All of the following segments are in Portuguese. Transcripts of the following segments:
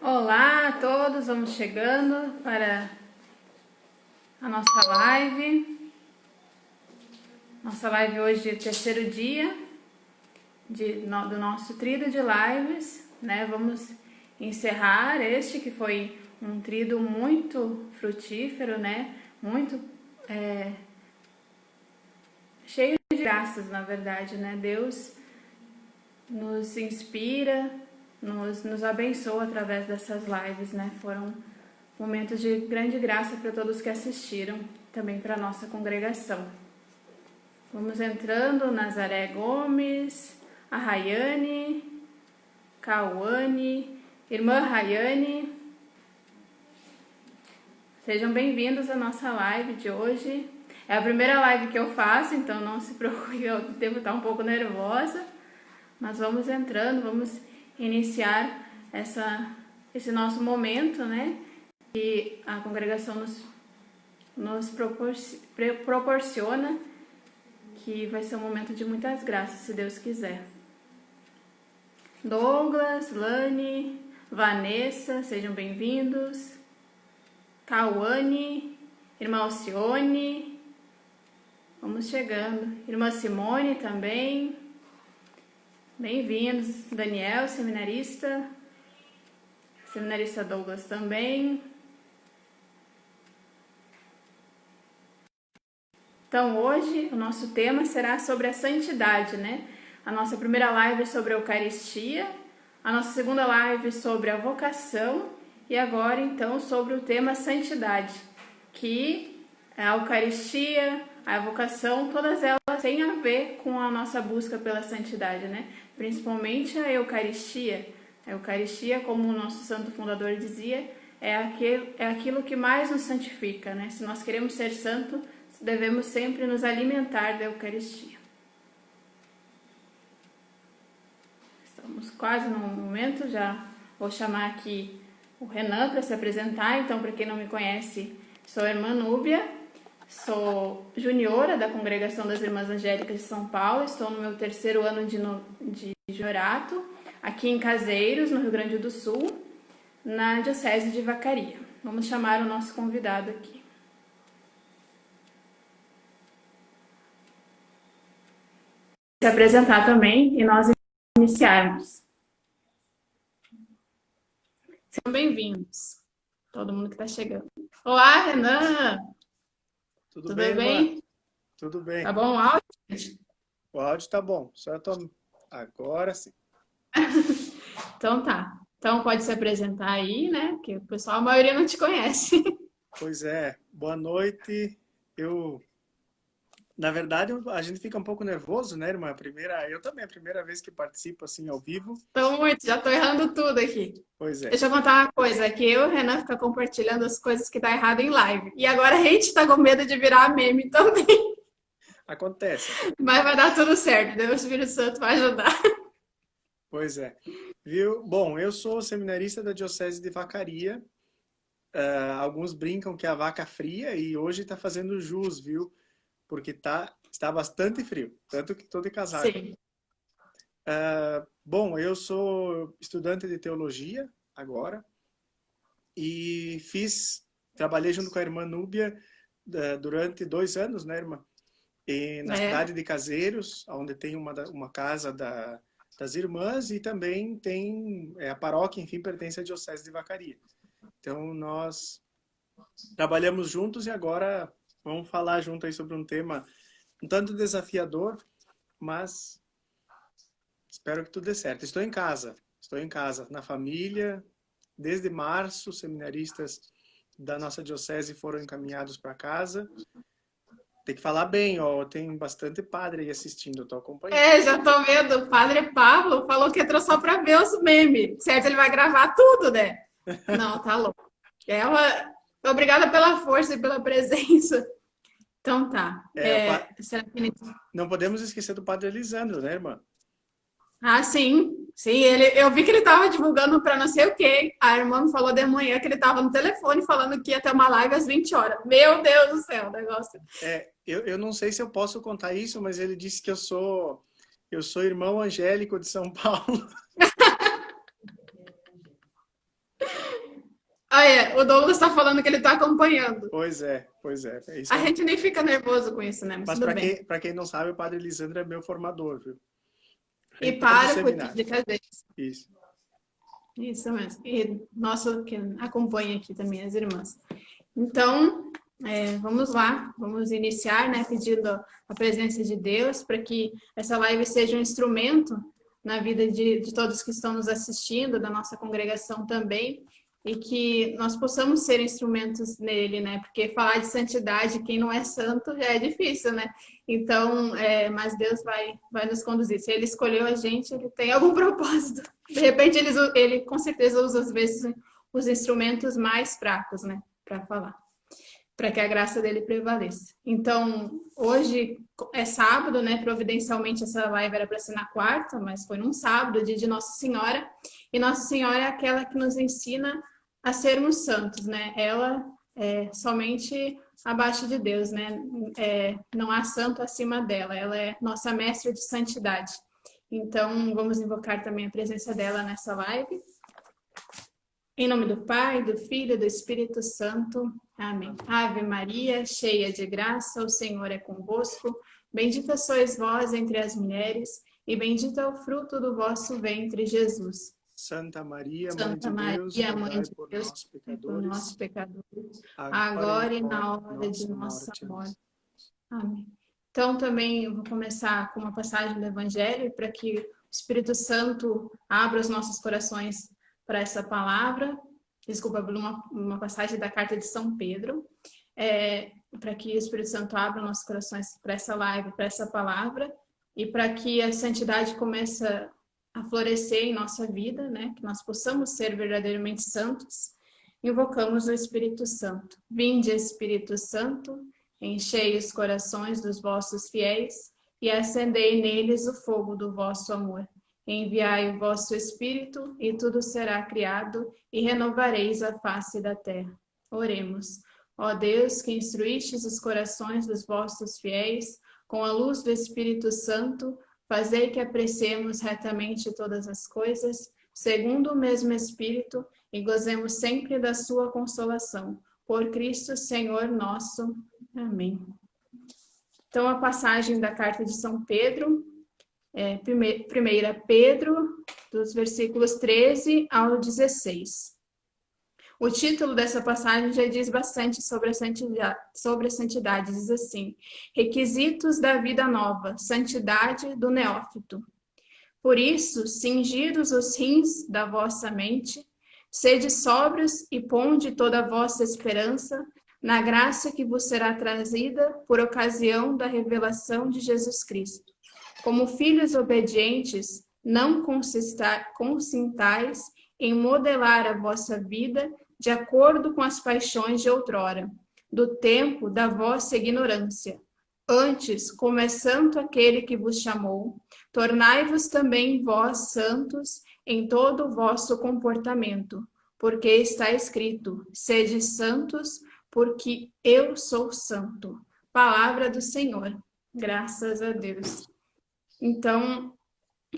Olá a todos, vamos chegando para a nossa live. Nossa live hoje é o terceiro dia do nosso tríduo de lives, né? Vamos encerrar este que foi um tríduo muito frutífero, né? Muito cheio de graças, na verdade, né? Deus nos inspira, nos abençoa através dessas lives, né? Foram momentos de grande graça para todos que assistiram, também para a nossa congregação. Vamos entrando, Nazaré Gomes, a Rayane, Cauane, irmã Rayane. Sejam bem-vindos à nossa live de hoje. É a primeira live que eu faço, então não se preocupe, eu devo estar um pouco nervosa. Mas vamos entrando, vamos iniciar esse nosso momento, né? Que a congregação nos proporciona, que vai ser um momento de muitas graças, se Deus quiser. Douglas, Lani, Vanessa, sejam bem-vindos. Cauane, irmã Alcione, vamos chegando. Irmã Simone também. Bem-vindos, Daniel, seminarista Douglas também. Então, hoje, o nosso tema será sobre a santidade, né? A nossa primeira live é sobre a Eucaristia, a nossa segunda live sobre a vocação e agora, então, sobre o tema santidade, que a Eucaristia, a vocação, todas elas têm a ver com a nossa busca pela santidade, né? Principalmente a Eucaristia. A Eucaristia, como o nosso santo fundador dizia, é aquilo que mais nos santifica, né? Se nós queremos ser santos, devemos sempre nos alimentar da Eucaristia. Estamos quase no momento, já vou chamar aqui o Renan para se apresentar. Então, para quem não me conhece, sou a irmã Núbia, sou juniora da Congregação das Irmãs Angélicas de São Paulo, estou no meu terceiro ano de juniorato, aqui em Caseiros, no Rio Grande do Sul, na Diocese de Vacaria. Vamos chamar o nosso convidado aqui. Se apresentar também e nós iniciarmos. Sejam bem-vindos, todo mundo que está chegando. Olá, Renan! Tudo bem, irmã? Tudo bem. Tá bom o áudio? O áudio tá bom, só eu tô... Agora sim. Então tá. Então pode se apresentar aí, né? Porque o pessoal, a maioria não te conhece. Pois é, boa noite. Na verdade, a gente fica um pouco nervoso, né, irmã? Eu também, a primeira vez que participo assim ao vivo. Tô muito, já tô errando tudo aqui. Pois é. Deixa eu contar uma coisa, que eu e o Renan fica compartilhando as coisas que tá errado em live. E agora a gente tá com medo de virar meme também. Acontece. Mas vai dar tudo certo, Deus, o Espírito Santo vai ajudar. Pois é. Viu? Bom, eu sou seminarista da Diocese de Vacaria. Alguns brincam que é a vaca fria e hoje tá fazendo jus, viu? Porque está bastante frio, tanto que estou de casaco. Sim. Bom, eu sou estudante de teologia agora e trabalhei junto com a irmã Núbia durante 2 anos, né, irmã? E na cidade de Caseiros, onde tem uma casa das irmãs e também tem a paróquia, enfim, pertence à Diocese de Vacaria. Então, nós trabalhamos juntos e agora vamos falar junto aí sobre um tema um tanto desafiador, mas espero que tudo dê certo. Estou em casa, na família. Desde março, seminaristas da nossa diocese foram encaminhados para casa. Tem que falar bem, ó, tem bastante padre aí assistindo, eu tô acompanhando. Já tô vendo. O padre Pablo falou que entrou só para ver os memes. Certo, ele vai gravar tudo, né? Não, tá louco. Obrigada pela força e pela presença. Então tá. Não podemos esquecer do padre Elisandro, né, irmã? Ah, sim. Sim, eu vi que ele estava divulgando para não sei o quê. A irmã me falou de manhã que ele estava no telefone falando que ia ter uma live às 20 horas. Meu Deus do céu, o negócio. Eu não sei se eu posso contar isso, mas ele disse que eu sou irmão angélico de São Paulo. Ah, é. O Douglas está falando que ele está acompanhando. Pois é, pois é. A gente nem fica nervoso com isso, né? Mas para quem não sabe, o Padre Lisandro é meu formador, viu? E Reitor do para seminário. de cadeias. Isso. Isso mesmo. E nosso que acompanha aqui também as irmãs. Então, vamos lá, vamos iniciar, né, pedindo a presença de Deus para que essa live seja um instrumento na vida de todos que estão nos assistindo, da nossa congregação também, e que nós possamos ser instrumentos nele, né? Porque falar de santidade, quem não é santo, já é difícil, né? Então, mas Deus vai nos conduzir. Se Ele escolheu a gente, Ele tem algum propósito. De repente, ele com certeza usa, às vezes, os instrumentos mais fracos, né? Para falar. Para que a graça dele prevaleça. Então, hoje é sábado, né? Providencialmente, essa live era para ser na quarta, mas foi num sábado, dia de Nossa Senhora. E Nossa Senhora é aquela que nos ensina a sermos santos, né? Ela é somente abaixo de Deus, né? Não há santo acima dela. Ela é nossa mestra de santidade. Então, vamos invocar também a presença dela nessa live. Em nome do Pai, do Filho e do Espírito Santo. Amém. Ave Maria, cheia de graça, o Senhor é convosco. Bendita sois vós entre as mulheres, e bendito é o fruto do vosso ventre, Jesus. Santa Maria, Santa Mãe de Deus, Mãe de por Deus, nós pecadores, agora e na hora de nossa morte. Amém. Então, também eu vou começar com uma passagem do Evangelho, para que o Espírito Santo abra os nossos corações para essa palavra. Desculpa, uma passagem da carta de São Pedro, para que o Espírito Santo abra nossos corações para essa live, para essa palavra, e para que a santidade comece a florescer em nossa vida, né? Que nós possamos ser verdadeiramente santos. Invocamos o Espírito Santo. Vinde, Espírito Santo, enchei os corações dos vossos fiéis e acendei neles o fogo do vosso amor. Enviai o vosso Espírito, e tudo será criado, e renovareis a face da terra. Oremos. Ó Deus, que instruístes os corações dos vossos fiéis, com a luz do Espírito Santo, fazei que apreciemos retamente todas as coisas, segundo o mesmo Espírito, e gozemos sempre da sua consolação. Por Cristo, Senhor nosso. Amém. Então, a passagem da carta de São Pedro, 1 Pedro, dos versículos 13 ao 16. O título dessa passagem já diz bastante sobre a santidade. Diz assim: requisitos da vida nova, santidade do neófito. Por isso, cingidos os rins da vossa mente, sede sóbrios e ponde toda a vossa esperança na graça que vos será trazida por ocasião da revelação de Jesus Cristo. Como filhos obedientes, não consintais em modelar a vossa vida de acordo com as paixões de outrora, do tempo da vossa ignorância. Antes, como é santo aquele que vos chamou, tornai-vos também vós santos em todo o vosso comportamento, porque está escrito: sede santos, porque eu sou santo. Palavra do Senhor. Graças a Deus. Então,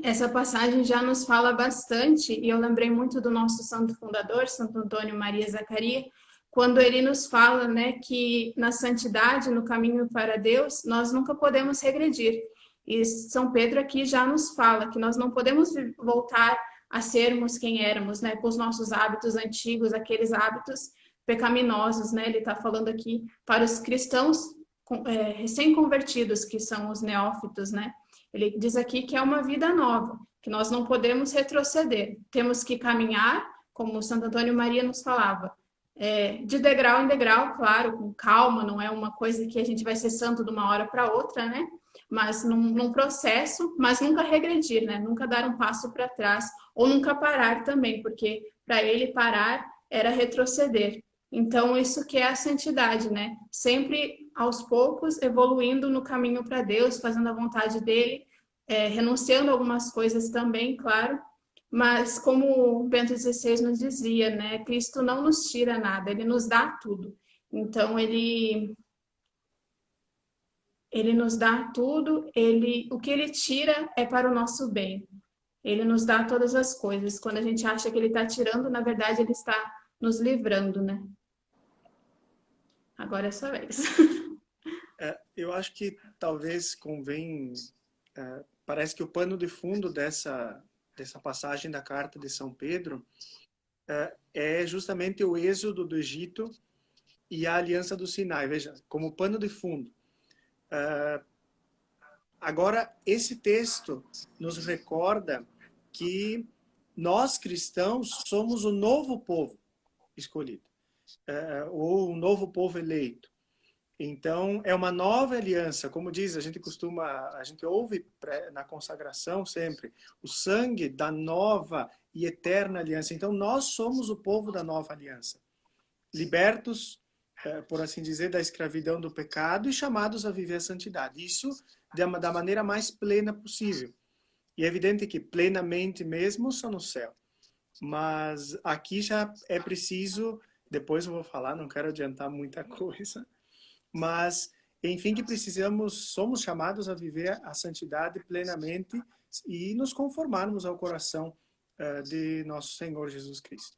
essa passagem já nos fala bastante, e eu lembrei muito do nosso santo fundador, Santo Antônio Maria Zaccaria, quando ele nos fala, né, que na santidade, no caminho para Deus, nós nunca podemos regredir. E São Pedro aqui já nos fala que nós não podemos voltar a sermos quem éramos, né, com os nossos hábitos antigos, aqueles hábitos pecaminosos, né? Ele está falando aqui para os cristãos recém-convertidos, que são os neófitos, né? Ele diz aqui que é uma vida nova, que nós não podemos retroceder. Temos que caminhar, como Santo Antônio Maria nos falava, de degrau em degrau, claro, com calma, não é uma coisa que a gente vai ser santo de uma hora para outra, né? Mas num processo, mas nunca regredir, né? Nunca dar um passo para trás, ou nunca parar também, porque para ele parar era retroceder. Então, isso que é a santidade, né? Sempre, aos poucos, evoluindo no caminho para Deus, fazendo a vontade dele, renunciando a algumas coisas também, claro. Mas, como Bento XVI nos dizia, né? Cristo não nos tira nada, ele nos dá tudo. Então, ele nos dá tudo, o que ele tira é para o nosso bem. Ele nos dá todas as coisas. Quando a gente acha que ele está tirando, na verdade, ele está nos livrando, né? Agora é sua vez. Eu acho que talvez convém... parece que o pano de fundo dessa passagem da carta de São Pedro é justamente o êxodo do Egito e a aliança do Sinai. Veja, como pano de fundo. Agora, esse texto nos recorda que nós, cristãos, somos o novo povo escolhido, ou o novo povo eleito. Então, é uma nova aliança, como diz, a gente ouve na consagração sempre, o sangue da nova e eterna aliança. Então, nós somos o povo da nova aliança, libertos, por assim dizer, da escravidão do pecado e chamados a viver a santidade. Isso da maneira mais plena possível. E é evidente que plenamente mesmo só no céu. Mas aqui já é preciso, depois eu vou falar, não quero adiantar muita coisa, mas, enfim, que somos chamados a viver a santidade plenamente e nos conformarmos ao coração de nosso Senhor Jesus Cristo.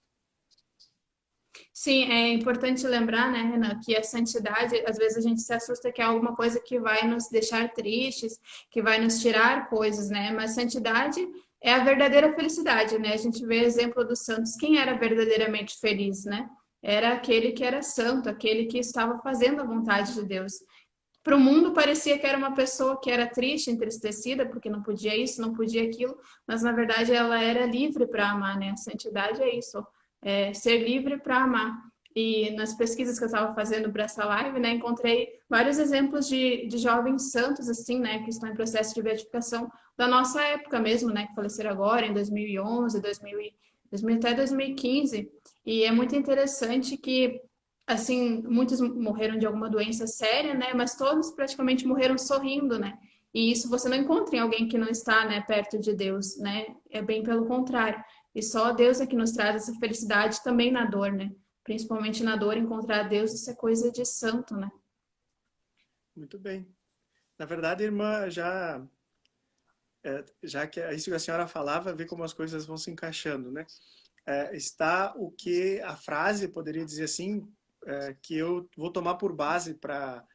Sim, é importante lembrar, né, Renan, que a santidade, às vezes a gente se assusta que é alguma coisa que vai nos deixar tristes, que vai nos tirar coisas, né? Mas santidade é a verdadeira felicidade, né? A gente vê exemplo dos santos, quem era verdadeiramente feliz, né? Era aquele que era santo, aquele que estava fazendo a vontade de Deus. Para o mundo parecia que era uma pessoa que era triste, entristecida, porque não podia isso, não podia aquilo, mas na verdade ela era livre para amar, né? A santidade é isso, ser livre para amar. E nas pesquisas que eu estava fazendo para essa live, né, encontrei vários exemplos de jovens santos, assim, né, que estão em processo de beatificação da nossa época mesmo, né, que faleceram agora, em 2011, 2000 até 2015. E é muito interessante que, assim, muitos morreram de alguma doença séria, né, mas todos praticamente morreram sorrindo, né. E isso você não encontra em alguém que não está, né, perto de Deus, né, é bem pelo contrário. E só Deus é que nos traz essa felicidade também na dor, né? Principalmente na dor, encontrar Deus, isso é coisa de santo, né? Muito bem. Na verdade, irmã, já que é isso que a senhora falava, ver como as coisas vão se encaixando, né? Está o que a frase, poderia dizer assim, que eu vou tomar por base para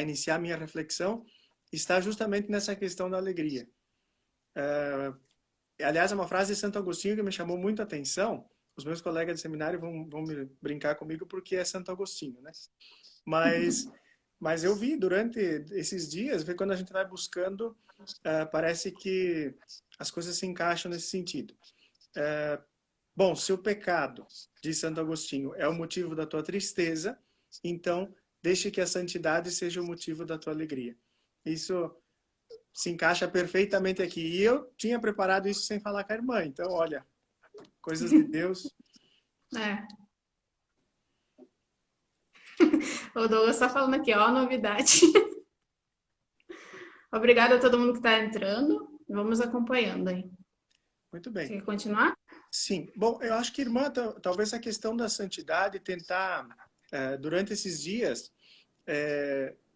iniciar a minha reflexão, está justamente nessa questão da alegria. Aliás, é uma frase de Santo Agostinho que me chamou muito a atenção. Os meus colegas de seminário vão me brincar comigo porque é Santo Agostinho, né? Mas eu vi durante esses dias, quando a gente vai buscando, parece que as coisas se encaixam nesse sentido. Bom, se o pecado, diz Santo Agostinho, é o motivo da tua tristeza, então deixe que a santidade seja o motivo da tua alegria. Isso se encaixa perfeitamente aqui. E eu tinha preparado isso sem falar com a irmã. Então, olha, coisas de Deus. O Douglas está falando aqui, ó, novidade. Obrigada a todo mundo que está entrando. Vamos acompanhando aí. Muito bem. Você quer continuar? Sim. Bom, eu acho que, irmã, talvez a questão da santidade, tentar, durante esses dias,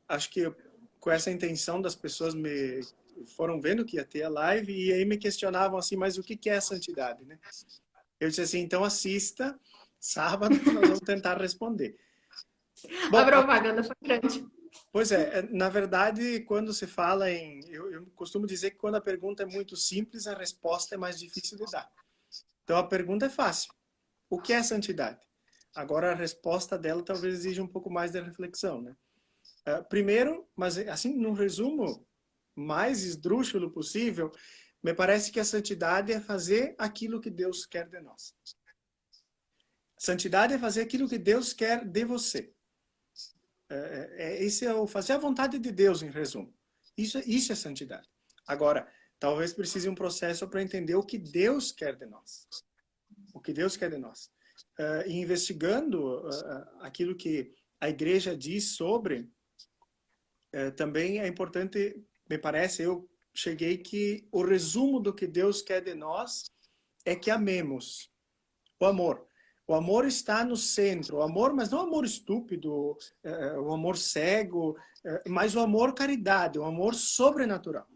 acho que com essa intenção das pessoas me foram vendo que ia ter a live e aí me questionavam assim, mas o que é a santidade, né? Eu disse assim, então assista, sábado nós vamos tentar responder. Bom, a propaganda foi grande. Pois na verdade, quando se fala eu costumo dizer que quando a pergunta é muito simples, a resposta é mais difícil de dar. Então a pergunta é fácil. O que é santidade? Agora a resposta dela talvez exija um pouco mais de reflexão, né? Primeiro, mas assim, num resumo mais esdrúxulo possível, me parece que a santidade é fazer aquilo que Deus quer de nós. Santidade é fazer aquilo que Deus quer de você. Esse é o fazer a vontade de Deus, em resumo. Isso é santidade. Agora, talvez precise um processo para entender o que Deus quer de nós. O que Deus quer de nós. E investigando aquilo que a igreja diz sobre, também é importante, me parece, eu cheguei que o resumo do que Deus quer de nós é que amemos. O amor. O amor está no centro. O amor, mas não o amor estúpido, o amor cego, mas o amor caridade, o amor sobrenatural.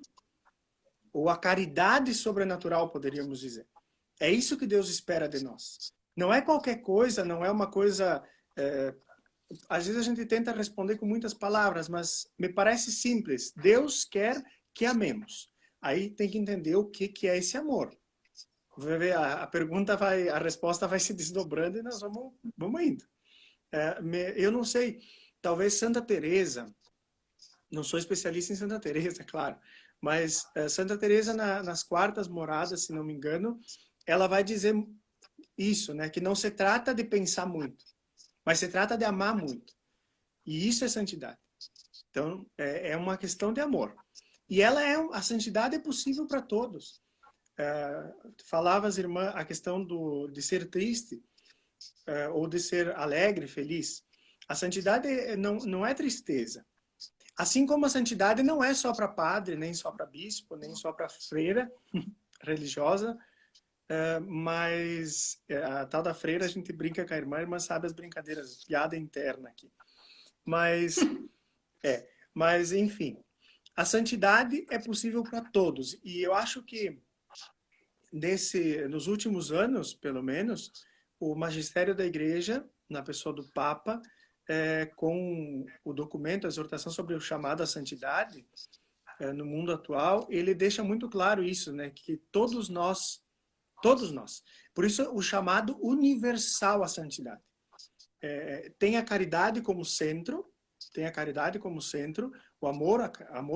Ou a caridade sobrenatural, poderíamos dizer. É isso que Deus espera de nós. Não é qualquer coisa, não é uma coisa... às vezes a gente tenta responder com muitas palavras, mas me parece simples. Deus quer que amemos. Aí tem que entender o que é esse amor. Vai ver, a resposta vai se desdobrando e nós vamos indo. Eu não sei, talvez Santa Teresa, não sou especialista em Santa Teresa, claro, mas Santa Teresa nas quartas moradas, se não me engano, ela vai dizer isso, né, que não se trata de pensar muito, mas se trata de amar muito. E isso é santidade. Então, é uma questão de amor. E a santidade é possível para todos. Falavas, irmã, a questão de ser triste, ou de ser alegre, feliz. A santidade não é tristeza. Assim como a santidade não é só para padre, nem só para bispo, nem só para freira religiosa, mas a tal da freira a gente brinca com a irmã sabe as brincadeiras, piada interna aqui. Mas enfim, a santidade é possível para todos. E eu acho que nos últimos anos, pelo menos, o magistério da Igreja, na pessoa do Papa, com o documento, a exortação sobre o chamado à santidade, no mundo atual, ele deixa muito claro isso, né? Que todos nós, por isso o chamado universal à santidade. Tem a caridade como centro, o amor,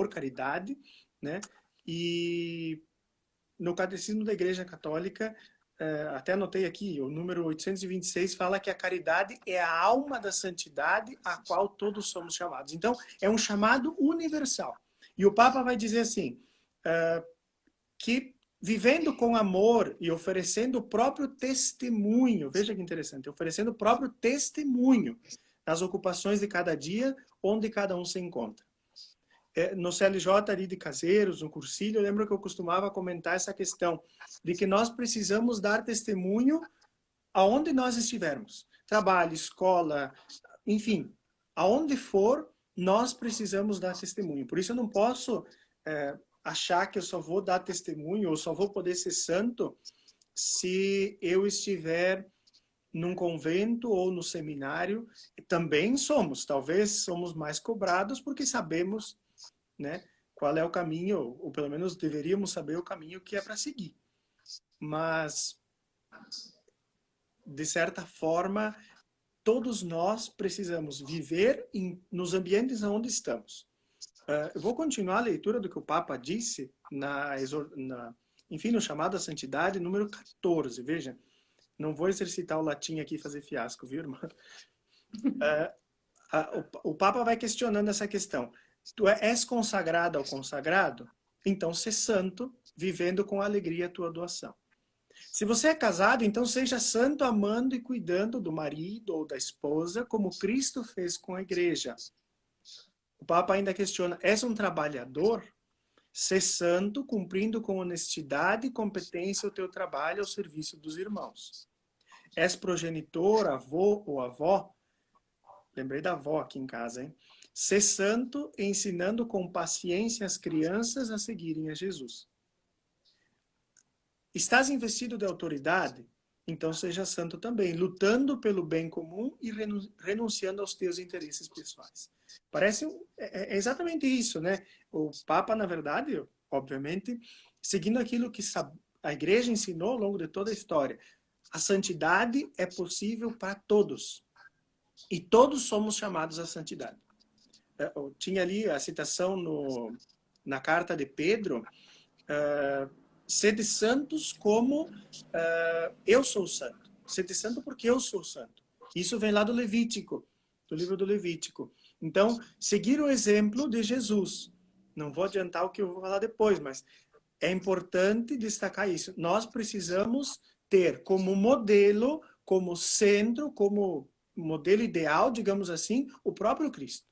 caridade, né? E no Catecismo da Igreja Católica, até anotei aqui, o número 826 fala que a caridade é a alma da santidade a qual todos somos chamados. Então, é um chamado universal. E o Papa vai dizer assim, que vivendo com amor e oferecendo o próprio testemunho, veja que interessante, oferecendo o próprio testemunho nas ocupações de cada dia, onde cada um se encontra. No CLJ ali de Caseiros, no cursilho, eu lembro que eu costumava comentar essa questão de que nós precisamos dar testemunho aonde nós estivermos. Trabalho, escola, enfim, aonde for, nós precisamos dar testemunho. Por isso eu não posso achar que eu só vou dar testemunho ou só vou poder ser santo se eu estiver num convento ou no seminário. Também talvez somos mais cobrados porque sabemos, né, qual é o caminho, ou pelo menos deveríamos saber o caminho que é para seguir. Mas, de certa forma, todos nós precisamos viver nos ambientes onde estamos. Eu vou continuar a leitura do que o Papa disse, enfim, no chamado à santidade, número 14. Veja, não vou exercitar o latim aqui e fazer fiasco, viu, irmã? O Papa vai questionando essa questão. Tu és consagrado ao consagrado? Então, ser santo, vivendo com alegria a tua doação. Se você é casado, então seja santo, amando e cuidando do marido ou da esposa, como Cristo fez com a igreja. O Papa ainda questiona, és um trabalhador? Ser santo, cumprindo com honestidade e competência o teu trabalho ao serviço dos irmãos. És progenitor, avô ou avó? Lembrei da avó aqui em casa, hein? Ser santo, ensinando com paciência as crianças a seguirem a Jesus. Estás investido de autoridade? Então seja santo também, lutando pelo bem comum e renunciando aos teus interesses pessoais. Parece exatamente isso, né? O Papa, na verdade, obviamente, seguindo aquilo que a Igreja ensinou ao longo de toda a história. A santidade é possível para todos. E todos somos chamados à santidade. Eu tinha ali a citação na carta de Pedro, sede santos como eu sou santo. Sede santo porque eu sou santo. Isso vem lá do Levítico, do livro do Levítico. Então, seguir o exemplo de Jesus. Não vou adiantar o que eu vou falar depois, mas é importante destacar isso. Nós precisamos ter como modelo, como centro, como modelo ideal, digamos assim, o próprio Cristo.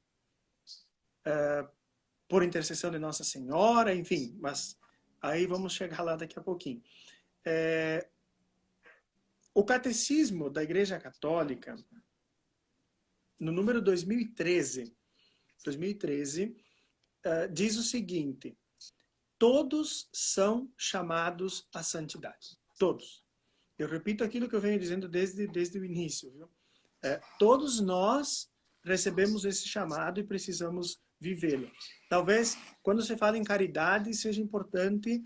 Por intercessão de Nossa Senhora, enfim, mas aí vamos chegar lá daqui a pouquinho. O Catecismo da Igreja Católica, no número 2013, diz o seguinte: todos são chamados à santidade. Todos. Eu repito aquilo que eu venho dizendo desde o início, viu? Todos nós recebemos esse chamado e precisamos vivê-lo. Talvez, quando se fala em caridade, seja importante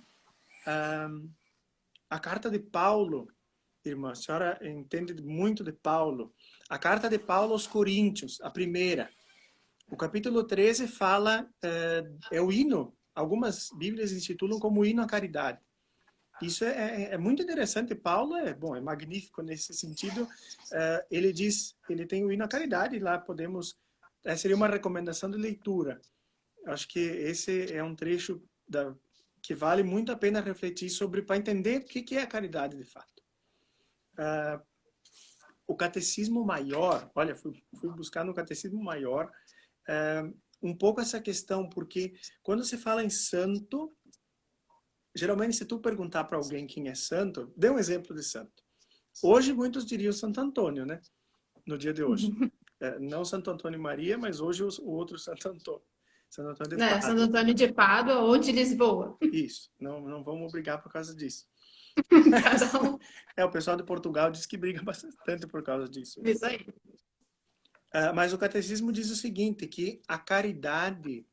a carta de Paulo. Irmã, a senhora entende muito de Paulo. A carta de Paulo aos Coríntios, a primeira. O capítulo 13 fala, é o hino. Algumas Bíblias intitulam como hino à caridade. Isso é muito interessante. Paulo é magnífico nesse sentido. Ele diz, ele tem o hino à caridade, e lá podemos, seria uma recomendação de leitura. Acho que esse é um trecho que vale muito a pena refletir sobre, para entender o que é a caridade de fato. O Catecismo Maior, olha, fui buscar no Catecismo Maior um pouco essa questão, porque quando se fala em santo, geralmente se tu perguntar para alguém quem é santo, dê um exemplo de santo. Hoje muitos diriam Santo Antônio, né? No dia de hoje. Não Santo Antônio e Maria, mas hoje o outro Santo Antônio. Santo Antônio de Pádua. Santo Antônio de Pádua ou de Lisboa. Isso, não vamos brigar por causa disso. Cada um. O pessoal de Portugal diz que briga bastante por causa disso. Isso aí. Mas o catecismo diz o seguinte, que a caridade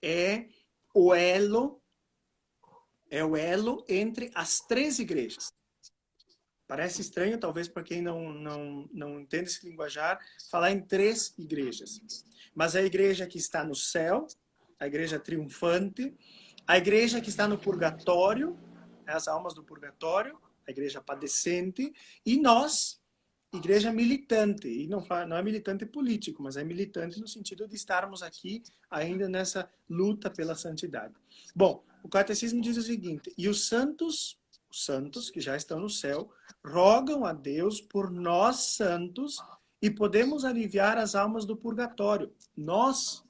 é o elo entre as 3 igrejas. Parece estranho, talvez, para quem não entende esse linguajar, falar em 3 igrejas. Mas a igreja que está no céu, a igreja triunfante, a igreja que está no purgatório, as almas do purgatório, a igreja padecente, e nós, igreja militante. E não é militante político, mas é militante no sentido de estarmos aqui ainda nessa luta pela santidade. Bom, o catecismo diz o seguinte, e os santos que já estão no céu, rogam a Deus por nós santos e podemos aliviar as almas do purgatório. Nós,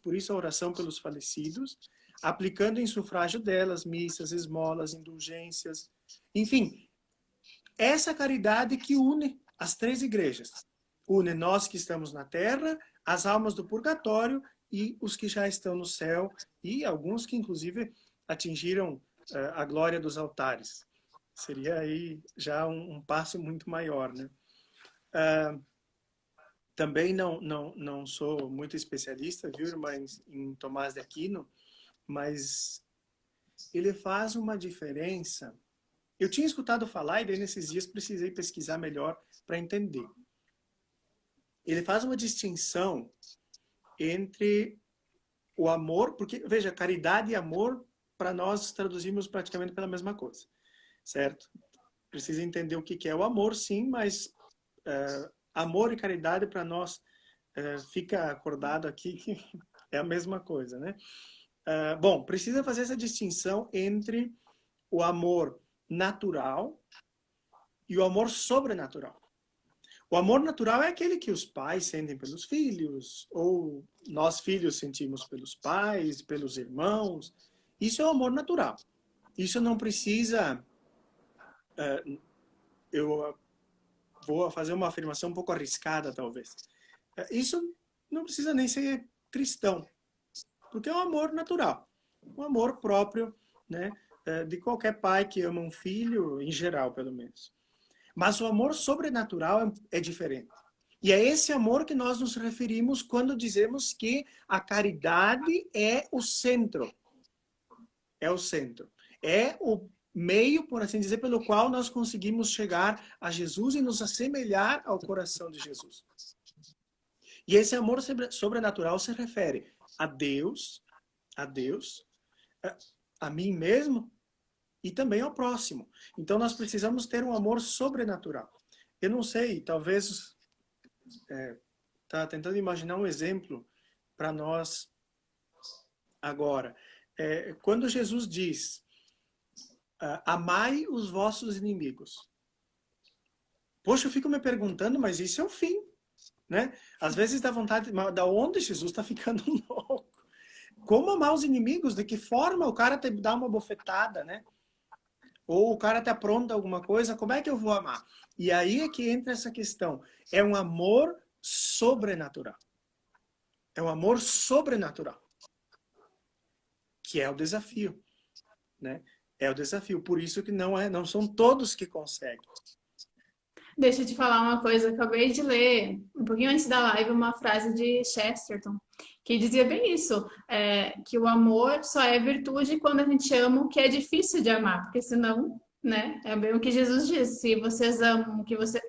por isso a oração pelos falecidos, aplicando em sufrágio delas, missas, esmolas, indulgências, enfim, essa caridade que une as 3 igrejas. Une nós que estamos na terra, as almas do purgatório e os que já estão no céu, e alguns que inclusive atingiram a glória dos altares. Seria aí já um passo muito maior, né? Também não sou muito especialista, viu, irmãs, em Tomás de Aquino, mas ele faz uma diferença. Eu tinha escutado falar e daí nesses dias precisei pesquisar melhor para entender. Ele faz uma distinção entre o amor, porque, veja, caridade e amor, para nós traduzimos praticamente pela mesma coisa, certo? Precisa entender o que é o amor, sim, mas amor e caridade para nós fica acordado aqui que é a mesma coisa, né? Bom, precisa fazer essa distinção entre o amor natural e o amor sobrenatural. O amor natural é aquele que os pais sentem pelos filhos, ou nós filhos sentimos pelos pais, pelos irmãos. Isso é o amor natural. Isso não precisa... eu vou fazer uma afirmação um pouco arriscada, talvez. Isso não precisa nem ser cristão, porque é um amor natural. Um amor próprio, né, de qualquer pai que ama um filho, em geral, pelo menos. Mas o amor sobrenatural é diferente. E é esse amor que nós nos referimos quando dizemos que a caridade é o centro. É o centro. É o meio, por assim dizer, pelo qual nós conseguimos chegar a Jesus e nos assemelhar ao coração de Jesus. E esse amor sobrenatural se refere a Deus, a mim mesmo e também ao próximo. Então nós precisamos ter um amor sobrenatural. Eu não sei, talvez tá tentando imaginar um exemplo para nós agora. Quando Jesus diz, amai os vossos inimigos. Poxa, eu fico me perguntando, mas isso é o fim, né? Às vezes dá vontade, da onde Jesus está ficando louco? Como amar os inimigos? De que forma o cara te dá uma bofetada, né? Ou o cara te apronta alguma coisa, como é que eu vou amar? E aí é que entra essa questão. É um amor sobrenatural. É um amor sobrenatural. Que é o desafio, né? É o desafio. Por isso que não são todos que conseguem. Deixa eu te falar uma coisa, eu acabei de ler, um pouquinho antes da live, uma frase de Chesterton, que dizia bem isso, que o amor só é virtude quando a gente ama o que é difícil de amar, porque senão, né, é bem o que Jesus disse, se vocês amam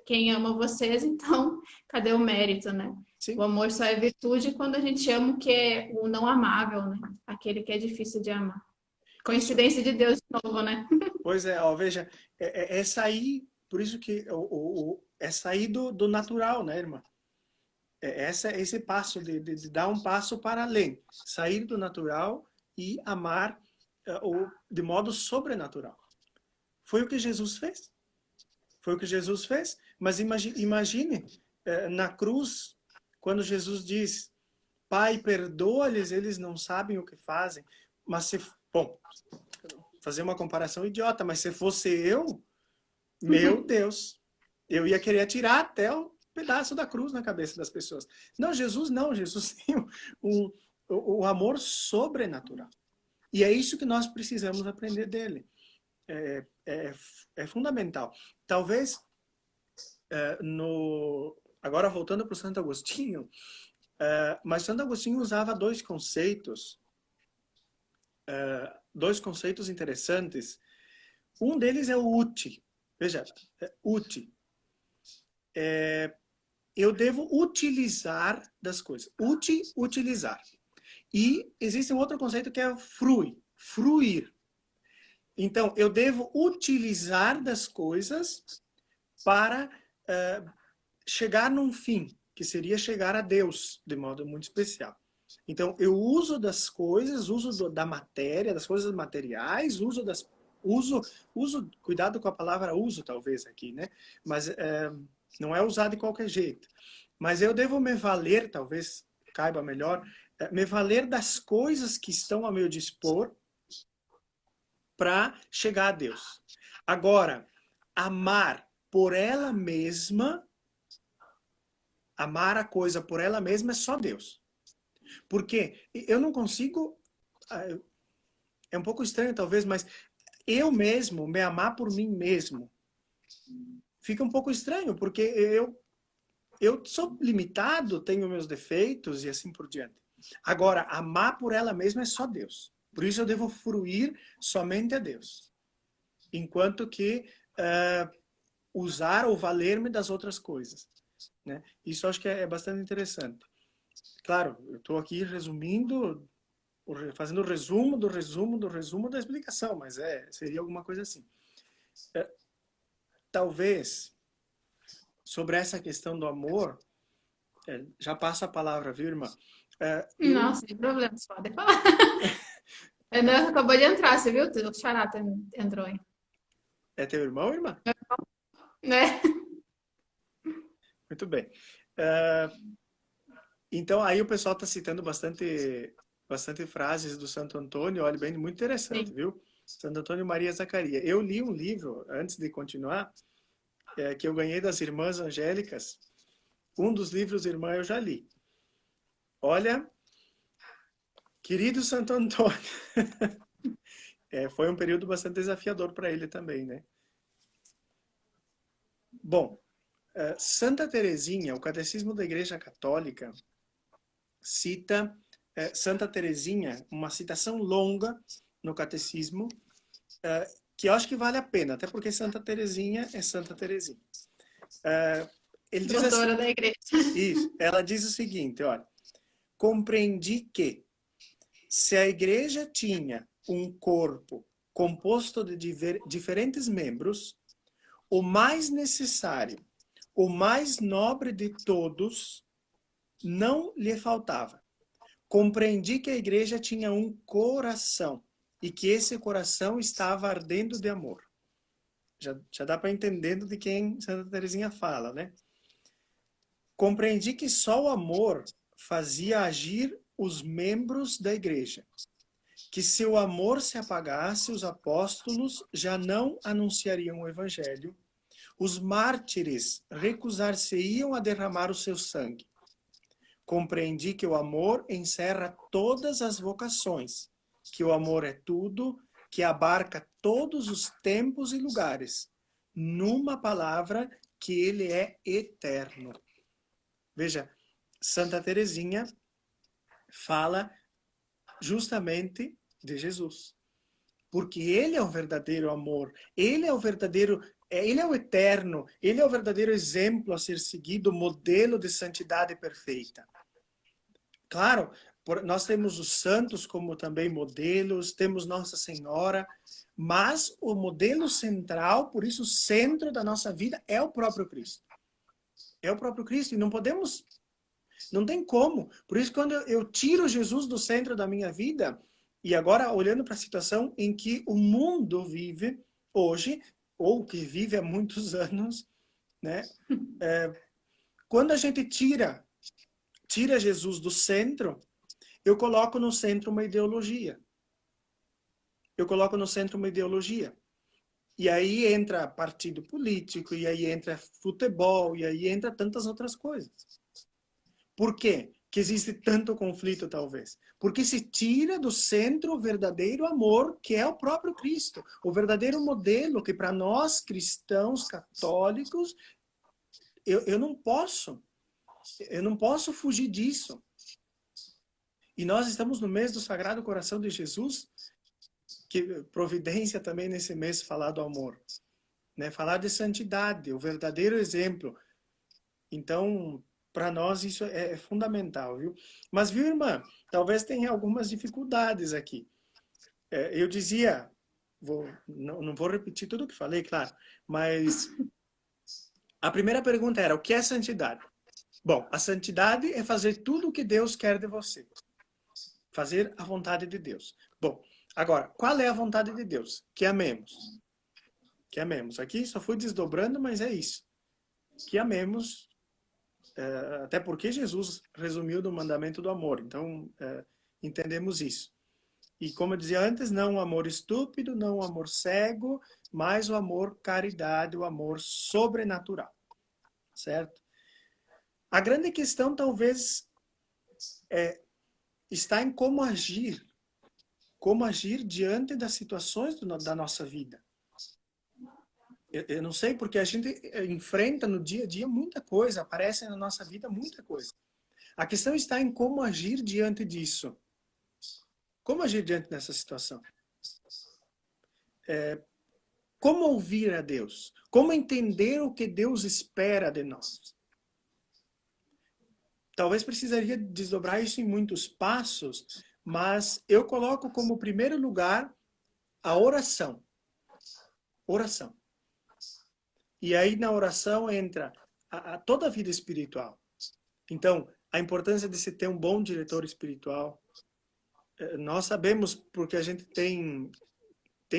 quem ama vocês, então cadê o mérito, né? O Sim. amor só é virtude quando a gente ama o que é o não amável, né? Aquele que é difícil de amar. Isso. Coincidência de Deus de novo, né? Pois é, ó, veja, é sair, por isso que é sair do natural, né, irmã? Esse passo de dar um passo para além, sair do natural e amar de modo sobrenatural. Foi o que Jesus fez. Foi o que Jesus fez. Mas imagine na cruz, quando Jesus diz, Pai, perdoa-lhes, eles não sabem o que fazem. Mas se, bom, fazer uma comparação idiota, mas se fosse eu, meu Deus, eu ia querer atirar até o pedaço da cruz na cabeça das pessoas. Não, Jesus tem o amor sobrenatural. E é isso que nós precisamos aprender dele. É fundamental. Talvez, agora voltando para o Santo Agostinho, mas Santo Agostinho usava dois conceitos interessantes. Um deles é o uti. Veja, uti. Eu devo utilizar das coisas. Utilizar. E existe um outro conceito que é fruir. Então, eu devo utilizar das coisas para chegar num fim, que seria chegar a Deus, de modo muito especial. Então, eu uso das coisas, uso da matéria, das coisas materiais, cuidado com a palavra uso, talvez, aqui, né? Mas não é usar de qualquer jeito. Mas eu devo me valer, talvez caiba melhor, me valer das coisas que estão ao meu dispor para chegar a Deus. Agora, amar por ela mesma, amar a coisa por ela mesma é só Deus. Porque eu não consigo, é um pouco estranho talvez, mas eu mesmo me amar por mim mesmo fica um pouco estranho, porque eu sou limitado, tenho meus defeitos e assim por diante. Agora, amar por ela mesma é só Deus. Por isso eu devo fruir somente a Deus. Enquanto que usar ou valer-me das outras coisas. Né? Isso eu acho que é bastante interessante. Claro, eu estou aqui resumindo, fazendo o resumo da explicação, mas seria alguma coisa assim. Talvez, sobre essa questão do amor, já passo a palavra, viu, irmã? Não, sem problema, você pode falar. Não, acabou de entrar, você viu? O Xará entrou aí. É teu irmão, irmã? Né? Muito bem. Então, aí o pessoal está citando bastante frases do Santo Antônio, olha, bem, muito interessante, Sim. viu? Santo Antônio Maria Zacaria. Eu li um livro, antes de continuar, que eu ganhei das Irmãs Angélicas. Um dos livros, irmã, eu já li. Olha, querido Santo Antônio, foi um período bastante desafiador para ele também, né? Bom, Santa Teresinha, o Catecismo da Igreja Católica, cita Santa Teresinha, uma citação longa no Catecismo, que eu acho que vale a pena, até porque Santa Teresinha é Santa Teresinha. Ele diz Doutora assim, da igreja. Isso, ela diz o seguinte, olha, compreendi que se a igreja tinha um corpo composto de diferentes membros, o mais necessário, o mais nobre de todos, não lhe faltava. Compreendi que a igreja tinha um coração e que esse coração estava ardendo de amor. Já dá para entender de quem Santa Teresinha fala, né? Compreendi que só o amor fazia agir os membros da igreja. Que se o amor se apagasse, os apóstolos já não anunciariam o evangelho. Os mártires recusar-se-iam a derramar o seu sangue. Compreendi que o amor encerra todas as vocações, que o amor é tudo, que abarca todos os tempos e lugares, numa palavra que ele é eterno. Veja, Santa Teresinha fala justamente de Jesus. Porque ele é o verdadeiro amor, ele é o verdadeiro, ele é o eterno, ele é o verdadeiro exemplo a ser seguido, modelo de santidade perfeita. Claro, nós temos os santos como também modelos, temos Nossa Senhora, mas o modelo central, por isso o centro da nossa vida é o próprio Cristo. É o próprio Cristo e não podemos, não tem como. Por isso quando eu tiro Jesus do centro da minha vida, e agora olhando para a situação em que o mundo vive hoje, ou que vive há muitos anos, né? Quando a gente tira Jesus do centro, eu coloco no centro uma ideologia. Eu coloco no centro uma ideologia. E aí entra partido político, e aí entra futebol, e aí entra tantas outras coisas. Por quê que existe tanto conflito, talvez? Porque se tira do centro o verdadeiro amor, que é o próprio Cristo. O verdadeiro modelo que para nós, cristãos, católicos, eu não posso fugir disso. E nós estamos no mês do Sagrado Coração de Jesus, que providência também nesse mês falar do amor, né? Falar de santidade, o verdadeiro exemplo. Então, para nós isso é fundamental, viu? Mas, viu, irmã, talvez tenha algumas dificuldades aqui. Eu dizia, não vou repetir tudo o que falei, claro, mas a primeira pergunta era, o que é santidade? Bom, a santidade é fazer tudo o que Deus quer de você. Fazer a vontade de Deus. Bom, agora, qual é a vontade de Deus? Que amemos. Que amemos. Aqui só fui desdobrando, mas é isso. Que amemos, até porque Jesus resumiu no mandamento do amor. Então, entendemos isso. E como eu dizia antes, não o amor estúpido, não o amor cego, mas o amor caridade, o amor sobrenatural. Certo? A grande questão, talvez, está em como agir diante das situações da nossa vida. Eu não sei, porque a gente enfrenta no dia a dia muita coisa, aparece na nossa vida muita coisa. A questão está em como agir diante disso. Como agir diante dessa situação? Como ouvir a Deus? Como entender o que Deus espera de nós? Talvez precisaria desdobrar isso em muitos passos, mas eu coloco como primeiro lugar a oração. Oração. E aí na oração entra toda a vida espiritual. Então, a importância de se ter um bom diretor espiritual. Nós sabemos, porque a gente tem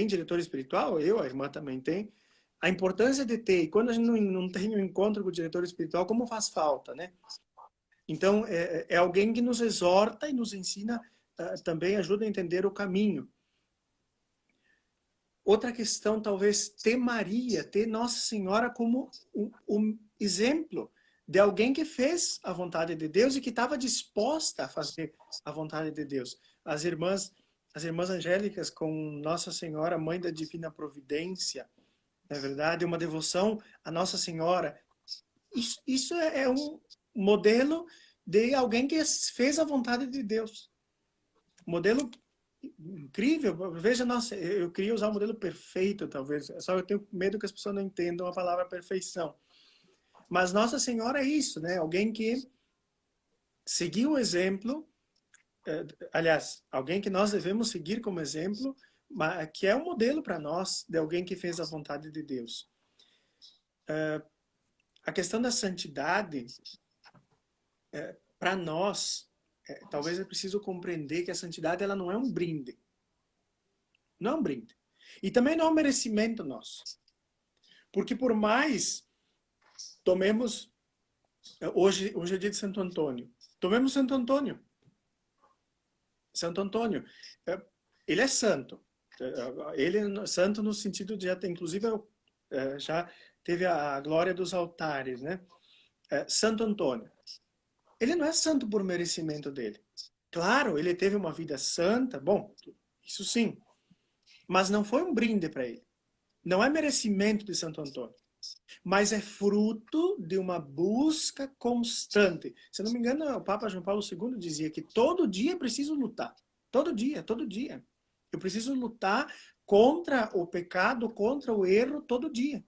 diretor espiritual, a irmã também tem, a importância de ter, e quando a gente não tem um encontro com o diretor espiritual, como faz falta, né? Então, é alguém que nos exorta e nos ensina, também ajuda a entender o caminho. Outra questão, talvez, ter Maria, ter Nossa Senhora como um exemplo de alguém que fez a vontade de Deus e que estava disposta a fazer a vontade de Deus. As irmãs angélicas com Nossa Senhora, Mãe da Divina Providência, não é verdade? Uma devoção à Nossa Senhora. Isso é um modelo de alguém que fez a vontade de Deus. Modelo incrível. Veja, nossa, eu queria usar o modelo perfeito, talvez. Só eu tenho medo que as pessoas não entendam a palavra perfeição. Mas Nossa Senhora é isso, né? Alguém que seguiu o exemplo, aliás, alguém que nós devemos seguir como exemplo, que é um modelo para nós de alguém que fez a vontade de Deus. A questão da santidade, para nós, talvez é preciso compreender que a santidade ela não é um brinde. Não é um brinde. E também não é um merecimento nosso. Porque por mais tomemos, hoje é dia de Santo Antônio, tomemos Santo Antônio. Santo Antônio, ele é santo. Ele é santo no sentido de, inclusive, já teve a glória dos altares, né? Santo Antônio. Ele não é santo por merecimento dele. Claro, ele teve uma vida santa, bom, isso sim. Mas não foi um brinde para ele. Não é merecimento de Santo Antônio. Mas é fruto de uma busca constante. Se não me engano, o Papa João Paulo II dizia que todo dia é preciso lutar. Todo dia, todo dia. Eu preciso lutar contra o pecado, contra o erro, todo dia.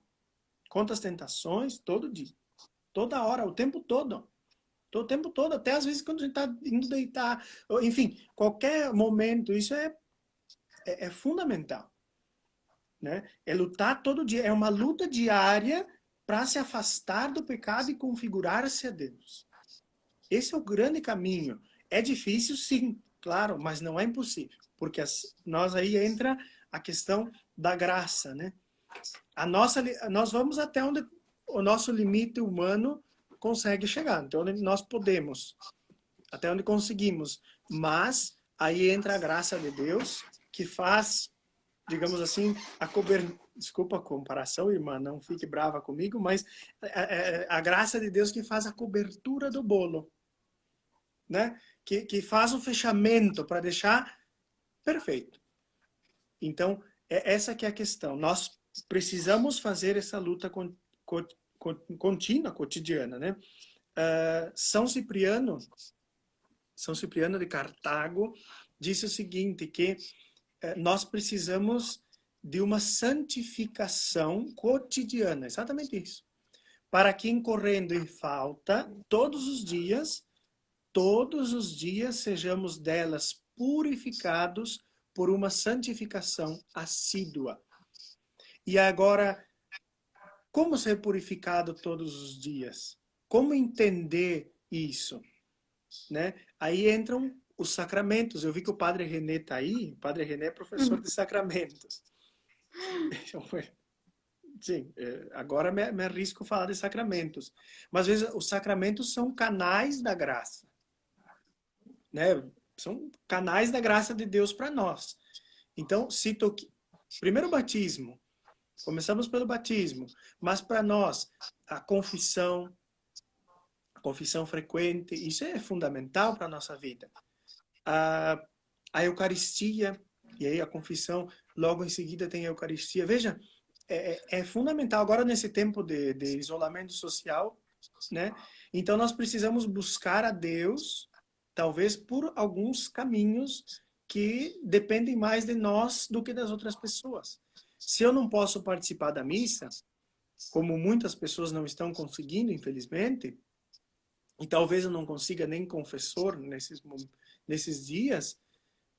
Contra as tentações, todo dia. Toda hora, o tempo todo. O tempo todo, até às vezes quando a gente está indo deitar. Enfim, qualquer momento, isso é fundamental. Né? É lutar todo dia. É uma luta diária para se afastar do pecado e configurar-se a Deus. Esse é o grande caminho. É difícil, sim, claro, mas não é impossível. Porque nós aí entra a questão da graça, né? Nós vamos até onde o nosso limite humano consegue chegar. Então, onde nós podemos, até onde conseguimos. Mas aí entra a graça de Deus, que faz, digamos assim, desculpa a comparação, irmã, não fique brava comigo, mas a graça de Deus que faz a cobertura do bolo, né? Que faz o fechamento para deixar perfeito. Então, essa que é a questão. Nós precisamos fazer essa luta contínua, cotidiana, né? São Cipriano de Cartago disse o seguinte, que nós precisamos de uma santificação cotidiana, exatamente isso. Para que, incorrendo em falta, todos os dias, sejamos delas purificados por uma santificação assídua. E agora, como ser purificado todos os dias? Como entender isso? Né? Aí entram os sacramentos. Eu vi que o Padre René está aí. O Padre René é professor de sacramentos. Sim, agora me arrisco a falar de sacramentos. Mas às vezes os sacramentos são canais da graça. Né? São canais da graça de Deus para nós. Então, cito aqui. Primeiro o batismo. Começamos pelo batismo. Mas para nós, a confissão frequente, isso é fundamental para a nossa vida. A Eucaristia, e aí a confissão, logo em seguida tem a Eucaristia. Veja, é fundamental agora nesse tempo de isolamento social, né? Então nós precisamos buscar a Deus, talvez por alguns caminhos que dependem mais de nós do que das outras pessoas. Se eu não posso participar da missa, como muitas pessoas não estão conseguindo, infelizmente, e talvez eu não consiga nem confessor nesses dias,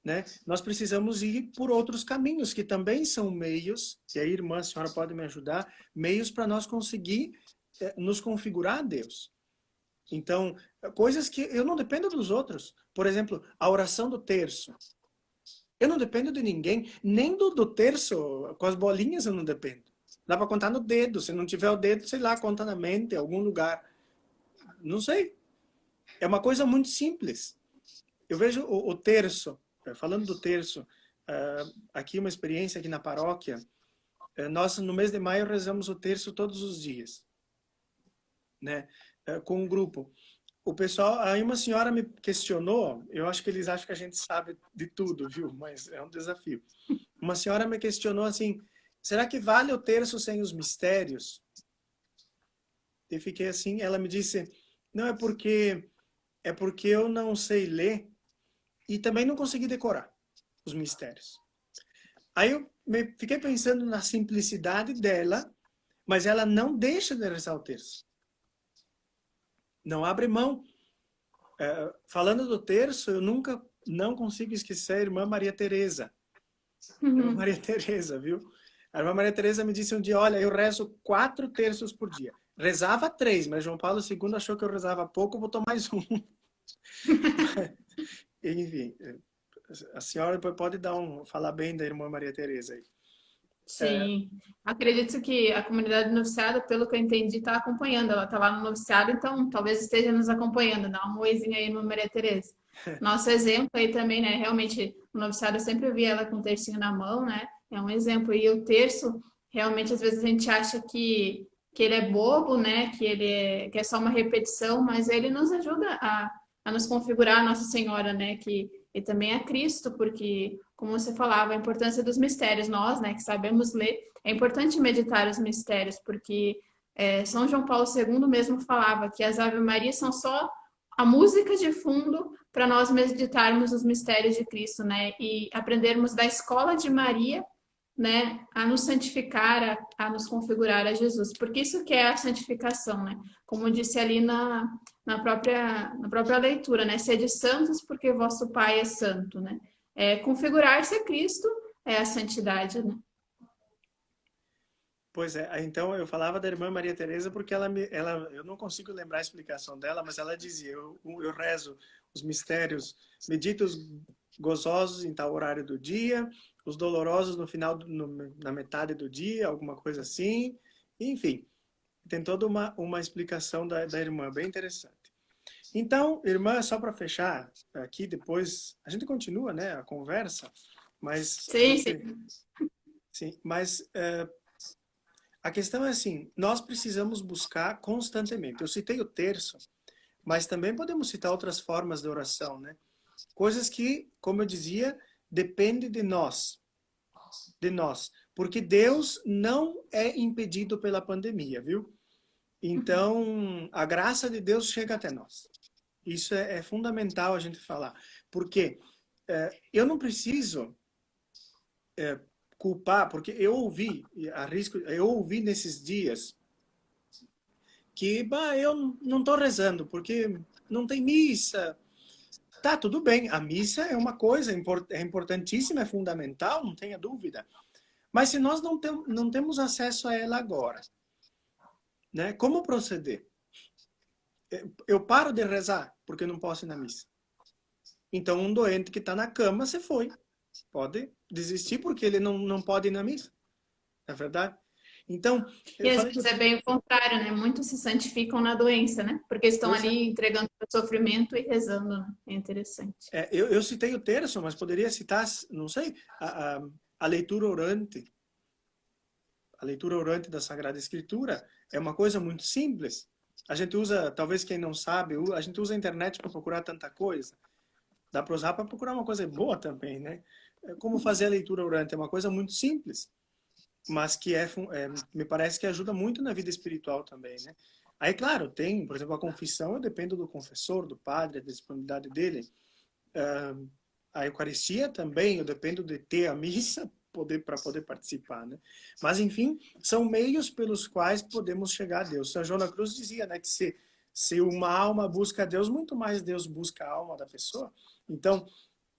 né? Nós precisamos ir por outros caminhos, que também são meios, e aí, irmã, a senhora pode me ajudar, meios para nós conseguir nos configurar a Deus. Então, coisas que eu não dependo dos outros. Por exemplo, a oração do terço. Eu não dependo de ninguém, nem do terço, com as bolinhas eu não dependo. Dá para contar no dedo, se não tiver o dedo, sei lá, conta na mente, em algum lugar. Não sei. É uma coisa muito simples. Eu vejo o terço, falando do terço, aqui uma experiência aqui na paróquia, nós no mês de maio rezamos o terço todos os dias, né? Com um grupo. O pessoal, aí uma senhora me questionou, eu acho que eles acham que a gente sabe de tudo, viu? Mas é um desafio. Uma senhora me questionou assim, será que vale o terço sem os mistérios? Eu fiquei assim, ela me disse, não, é porque eu não sei ler e também não consegui decorar os mistérios. Aí eu fiquei pensando na simplicidade dela, mas ela não deixa de rezar o terço. Não abre mão. Falando do terço, eu não consigo esquecer a irmã Maria Teresa. Irmã Maria Teresa, viu? A irmã Maria Teresa me disse um dia, olha, eu rezo 4 terços por dia. Rezava 3, mas João Paulo II achou que eu rezava pouco, botou mais um. Enfim, a senhora depois pode falar bem da irmã Maria Teresa aí. Sim, acredito que a comunidade noviciada, pelo que eu entendi, está acompanhando. Ela está lá no noviciado, então talvez esteja nos acompanhando. Dá um oizinho aí, irmã Maria Teresa. Nosso exemplo aí também, né? Realmente, o noviciado eu sempre vi ela com o tercinho na mão, né? É um exemplo. E o terço, realmente, às vezes a gente acha que ele é bobo, né? Que é só uma repetição, mas ele nos ajuda a nos configurar a Nossa Senhora, né? Que e também a Cristo, porque como você falava, a importância dos mistérios. Nós, né, que sabemos ler, é importante meditar os mistérios, porque São João Paulo II mesmo falava que as Ave Marias são só a música de fundo para nós meditarmos os mistérios de Cristo, né? E aprendermos da escola de Maria, né, a nos santificar, a nos configurar a Jesus. Porque isso que é a santificação, né? Como disse ali na própria leitura, né? Sede santos porque vosso Pai é santo, né? Configurar-se a Cristo é a santidade, né? Pois é, então eu falava da irmã Maria Teresa porque eu não consigo lembrar a explicação dela, mas ela dizia, eu rezo os mistérios, medito os gozosos em tal horário do dia, os dolorosos no final, na metade do dia, alguma coisa assim, enfim, tem toda uma explicação da irmã, bem interessante. Então, irmã, só para fechar aqui, depois a gente continua, né, a conversa, mas... Sim, sim. Sim, mas... a questão é assim, nós precisamos buscar constantemente. Eu citei o terço, mas também podemos citar outras formas de oração, né? Coisas que, como eu dizia, dependem de nós. De nós. Porque Deus não é impedido pela pandemia, viu? Então, a graça de Deus chega até nós. Isso é fundamental a gente falar. Porque eu não preciso culpar, porque eu ouvi nesses dias que eu não estou rezando, porque não tem missa. Tá, tudo bem, a missa é uma coisa importantíssima, é fundamental, não tenha dúvida. Mas se nós não temos acesso a ela agora, né, como proceder? Eu paro de rezar porque eu não posso ir na missa. Então, um doente que está na cama, você pode desistir porque ele não pode ir na missa. É verdade? Então, E eu às falei vezes é bem o contrário, né? Muitos se santificam na doença, né? Porque estão pois é. ali entregando o sofrimento e rezando, né? É interessante. Eu citei o terço, mas poderia citar, não sei, a leitura orante. A leitura orante da Sagrada Escritura é uma coisa muito simples. A gente usa, talvez quem não sabe, a gente usa a internet para procurar tanta coisa. Dá para usar para procurar uma coisa boa também, né? Como fazer a leitura orante é uma coisa muito simples, mas que me parece que ajuda muito na vida espiritual também, né? Aí, claro, tem, por exemplo, a confissão, eu dependo do confessor, do padre, da disponibilidade dele. A Eucaristia também, eu dependo de ter a missa para poder participar, né? Mas, enfim, são meios pelos quais podemos chegar a Deus. São João da Cruz dizia, né, que se uma alma busca a Deus, muito mais Deus busca a alma da pessoa. Então,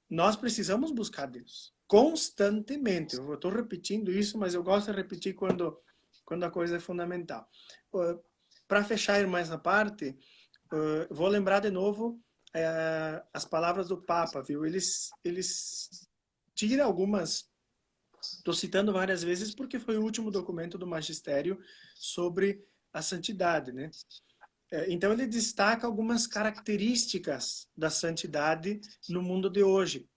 nós precisamos buscar Deus constantemente. Eu estou repetindo isso, mas eu gosto de repetir quando a coisa é fundamental. Para fechar mais essa parte, vou lembrar de novo as palavras do Papa, viu? Eles tiram algumas... Estou citando várias vezes porque foi o último documento do magistério sobre a santidade, né? Então ele destaca algumas características da santidade no mundo de hoje.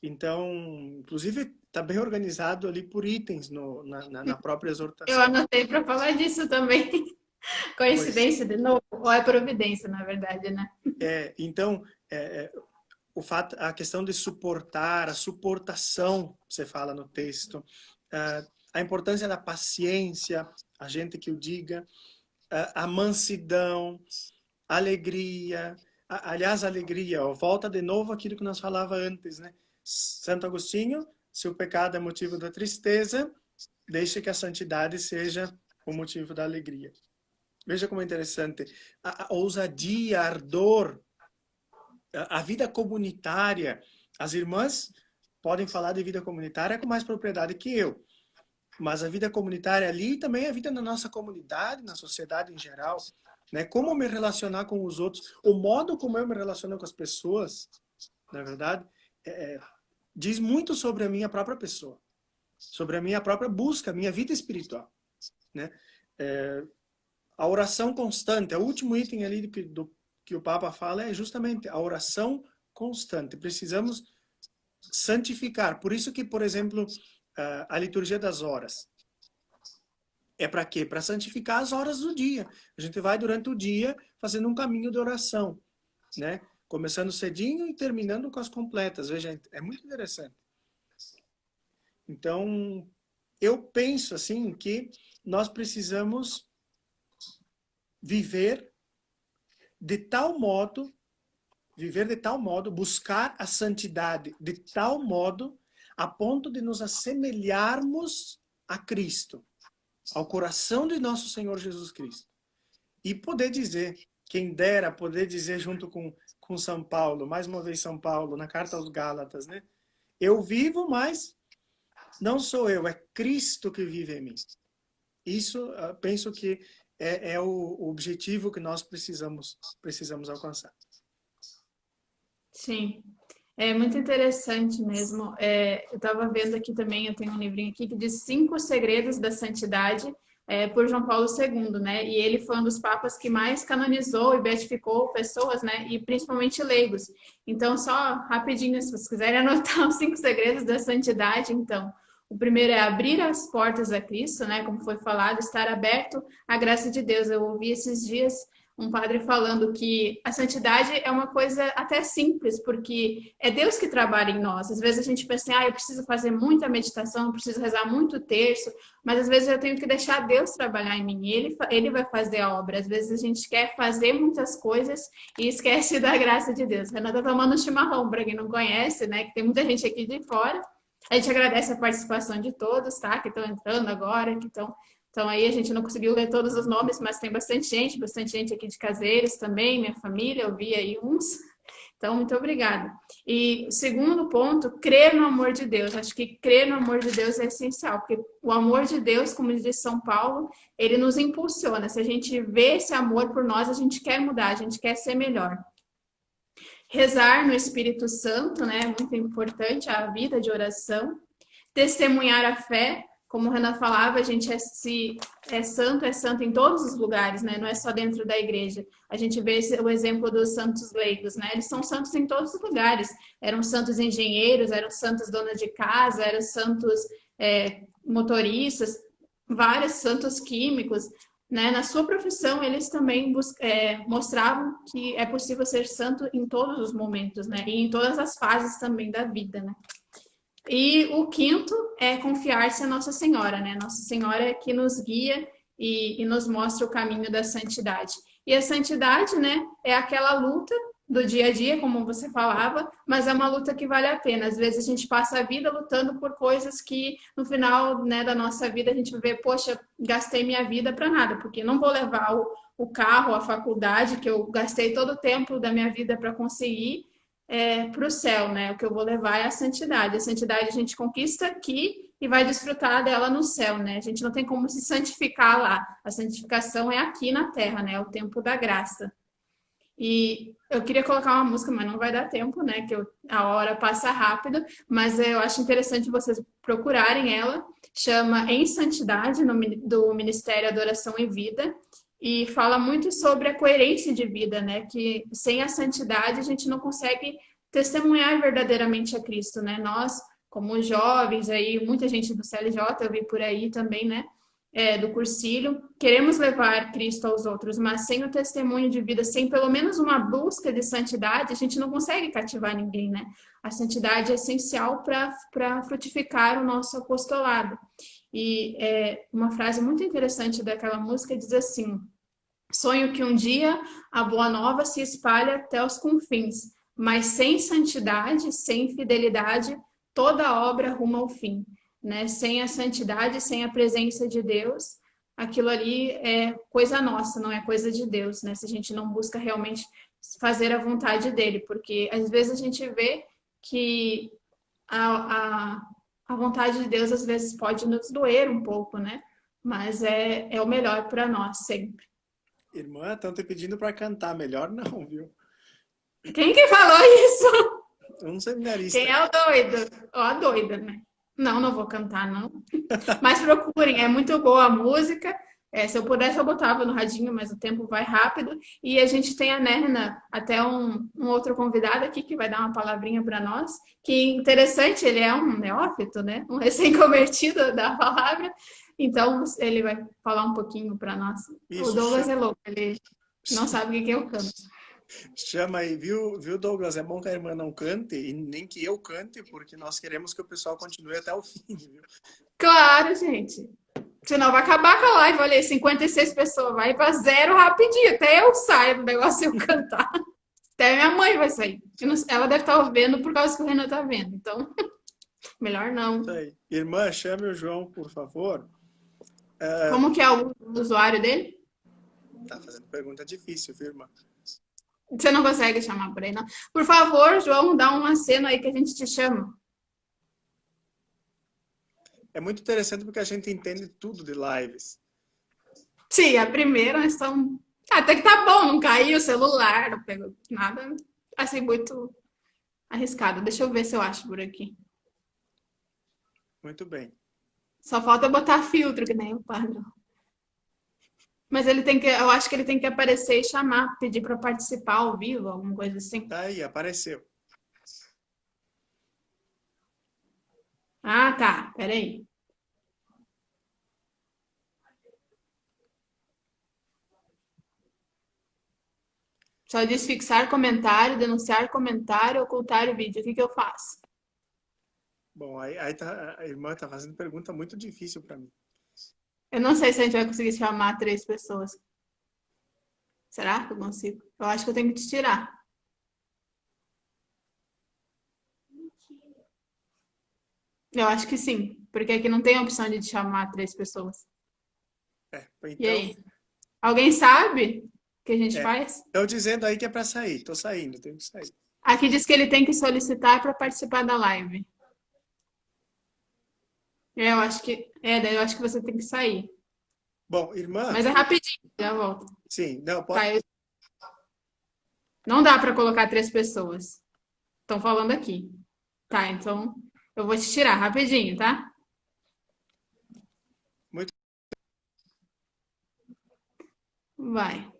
Então, inclusive, está bem organizado ali por itens na própria Eu exortação. anotei para falar disso também. Pois Coincidência de novo? Ou é providência, na verdade, né? então, a questão de suportar, a suportação, você fala no texto, a importância da paciência, a gente que o diga, a mansidão, a alegria, aliás, a alegria, volta de novo aquilo que nós falava antes, né? Santo Agostinho, se o pecado é motivo da tristeza, deixe que a santidade seja o motivo da alegria. Veja como é interessante. A ousadia, a ardor, a vida comunitária. As irmãs podem falar de vida comunitária com mais propriedade que eu. Mas a vida comunitária ali também é a vida na nossa comunidade, na sociedade em geral. Né? Como me relacionar com os outros, o modo como eu me relaciono com as pessoas, na verdade, diz muito sobre a minha própria pessoa, sobre a minha própria busca, a minha vida espiritual. Né? A oração constante, o último item ali que o Papa fala é justamente a oração constante. Precisamos santificar. Por isso que, por exemplo, a liturgia das horas é para quê? Para santificar as horas do dia. A gente vai durante o dia fazendo um caminho de oração, né? Começando cedinho e terminando com as completas. Veja, é muito interessante. Então, eu penso assim que nós precisamos viver de tal modo, buscar a santidade de tal modo, a ponto de nos assemelharmos a Cristo, ao coração de nosso Senhor Jesus Cristo. E poder dizer, quem dera poder dizer junto com São Paulo, mais uma vez São Paulo, na carta aos Gálatas, né? Eu vivo, mas não sou eu, é Cristo que vive em mim. Isso, penso que é o objetivo que nós precisamos alcançar. Sim, é muito interessante mesmo. Eu estava vendo aqui também, eu tenho um livrinho aqui que diz 5 Segredos da Santidade, por João Paulo II, né? E ele foi um dos papas que mais canonizou e beatificou pessoas, né? E principalmente leigos. Então, só rapidinho, se vocês quiserem anotar os 5 Segredos da Santidade, então. O primeiro é abrir as portas a Cristo, né? Como foi falado, estar aberto à graça de Deus. Eu ouvi esses dias um padre falando que a santidade é uma coisa até simples, porque é Deus que trabalha em nós. Às vezes a gente pensa assim, eu preciso fazer muita meditação, preciso rezar muito terço, mas às vezes eu tenho que deixar Deus trabalhar em mim, ele vai fazer a obra. Às vezes a gente quer fazer muitas coisas e esquece da graça de Deus. A Renata tá tomando um chimarrão, para quem não conhece, né, que tem muita gente aqui de fora. A gente agradece a participação de todos, tá, que estão entrando agora, que estão... Então, aí a gente não conseguiu ler todos os nomes, mas tem bastante gente aqui de Caseiros também, minha família, eu vi aí uns. Então, muito obrigada. E o segundo ponto, crer no amor de Deus. Acho que crer no amor de Deus é essencial, porque o amor de Deus, como diz São Paulo, ele nos impulsiona. Se a gente vê esse amor por nós, a gente quer mudar, a gente quer ser melhor. Rezar no Espírito Santo, né? É muito importante a vida de oração. Testemunhar a fé. Como o Renan falava, a gente é santo em todos os lugares, né? Não é só dentro da igreja. A gente vê o exemplo dos santos leigos, né? Eles são santos em todos os lugares. Eram santos engenheiros, eram santos donas de casa, eram santos motoristas, vários santos químicos, né? Na sua profissão, eles também mostravam que é possível ser santo em todos os momentos, né? E em todas as fases também da vida, né? E o quinto é confiar-se a Nossa Senhora, né? Nossa Senhora é que nos guia e nos mostra o caminho da santidade. E a santidade, né, é aquela luta do dia a dia, como você falava, mas é uma luta que vale a pena. Às vezes a gente passa a vida lutando por coisas que no final, né, da nossa vida a gente vê, poxa, gastei minha vida para nada, porque não vou levar o carro, a faculdade, que eu gastei todo o tempo da minha vida para conseguir, para o céu, né? O que eu vou levar é a santidade. A santidade a gente conquista aqui e vai desfrutar dela no céu, né? A gente não tem como se santificar lá. A santificação é aqui na terra, né? É o tempo da graça. E eu queria colocar uma música, mas não vai dar tempo, né? Que a hora passa rápido. Mas eu acho interessante vocês procurarem ela. Chama Em Santidade, do Ministério Adoração e Vida. E fala muito sobre a coerência de vida, né? Que sem a santidade a gente não consegue testemunhar verdadeiramente a Cristo, né? Nós, como jovens aí, muita gente do CLJ, eu vi por aí também, né? Do Cursilho, queremos levar Cristo aos outros, mas sem o testemunho de vida, sem pelo menos uma busca de santidade, a gente não consegue cativar ninguém, né? A santidade é essencial para frutificar o nosso apostolado. E uma frase muito interessante daquela música diz assim: sonho que um dia a boa nova se espalhe até os confins, mas sem santidade, sem fidelidade, toda a obra ruma ao fim, né? Sem a santidade, sem a presença de Deus, aquilo ali é coisa nossa, não é coisa de Deus, né? Se a gente não busca realmente fazer a vontade dele, porque às vezes a gente vê que a vontade de Deus às vezes pode nos doer um pouco, né? Mas é o melhor para nós sempre. Irmã, estão te pedindo para cantar. Melhor não, viu? Quem que falou isso? Um seminarista. Quem é o doido? Ó, a doida, né? Não vou cantar, não. Mas procurem, é muito boa a música. Se eu pudesse, eu botava no radinho, mas o tempo vai rápido. E a gente tem a Nerna, até um outro convidado aqui, que vai dar uma palavrinha para nós. Que interessante, ele é um neófito, né? Um recém-convertido da palavra. Então, ele vai falar um pouquinho para nós. Isso, O Douglas é louco, ele não sabe o que eu canto. Chama aí, viu, Douglas? É bom que a irmã não cante e nem que eu cante, porque nós queremos que o pessoal continue até o fim, viu? Claro, gente. Senão vai acabar com a live. Olha aí, 56 pessoas. Vai pra zero rapidinho. Até eu saio do negócio e eu cantar. Até minha mãe vai sair. Ela deve estar vendo por causa que o Renan tá vendo. Então, melhor Isso não. aí. Irmã, chame o João, por favor. Como que é o usuário dele? Tá fazendo pergunta difícil, viu, irmã? Você não consegue chamar por aí, não? Por favor, João, dá um aceno aí que a gente te chama. É muito interessante porque a gente entende tudo de lives. Sim, a primeira nós estamos. Até que tá bom, não caiu o celular, não pegou nada assim muito arriscado. Deixa eu ver se eu acho por aqui. Muito bem. Só falta botar filtro, que nem o padre. Mas ele tem que, eu acho que ele tem que aparecer e chamar, pedir para participar ao vivo, alguma coisa assim. Tá aí, apareceu. Ah, tá. Peraí. Só diz fixar comentário, denunciar comentário, ocultar o vídeo. O que que eu faço? Bom, aí tá, a irmã tá fazendo pergunta muito difícil para mim. Eu não sei se a gente vai conseguir chamar 3 pessoas. Será que eu consigo? Eu acho que eu tenho que te tirar. Eu acho que sim, porque aqui não tem a opção de te chamar 3 pessoas. E Então, aí? Alguém sabe o que a gente faz? estão dizendo aí que é para sair. Tô saindo, tenho que sair. Aqui diz que ele tem que solicitar para participar da live. Eu acho que. Daí eu acho que você tem que sair. Bom, irmã, Mas é rapidinho, já volto. sim, não, Tá, pode. não dá para colocar 3 pessoas. Estão falando aqui. Tá, então eu vou te tirar rapidinho, tá? Muito. Vai.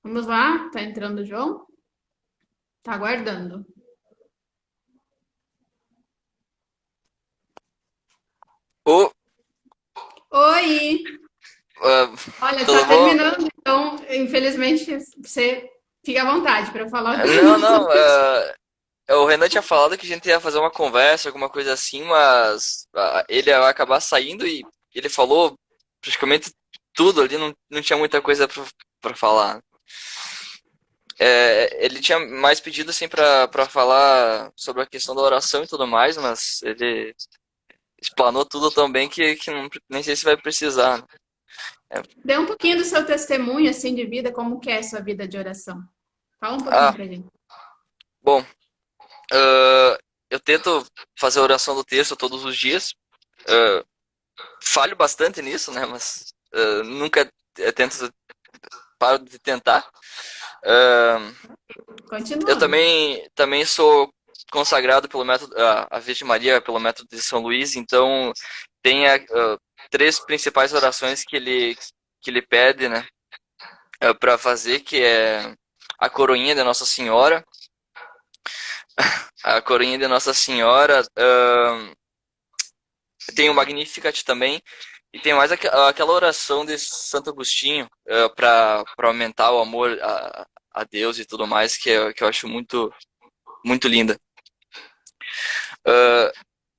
Vamos lá, tá entrando o João? Tá aguardando. Ô, Oi! ah, Olha, tudo tá bom? terminando, então, infelizmente, você fica à vontade para falar o que Não, não. não. O Renan tinha falado que a gente ia fazer uma conversa, alguma coisa assim, mas ele ia acabar saindo e ele falou praticamente tudo ali, não tinha muita coisa pra falar. Ele tinha mais pedido assim pra falar sobre a questão da oração e tudo mais, mas ele explanou tudo tão bem que nem sei se vai precisar, né? É, Dê um pouquinho do seu testemunho, assim, de vida, como que é a sua vida de oração. Fala um pouquinho ah, pra gente. bom, eu tento fazer a oração do texto todos os dias. Ah, falho bastante nisso, né? Mas nunca tento, paro de tentar. Uh, eu Continua. também sou consagrado pelo método, a Virgem Maria pelo método de São Luís, então tem 3 principais orações que ele pede, né? Para fazer, que é a coroinha de Nossa Senhora, a coroinha de Nossa Senhora, tem o Magnificat também. E tem mais aquela oração de Santo Agostinho para aumentar o amor a Deus e tudo mais, que eu acho muito, muito linda.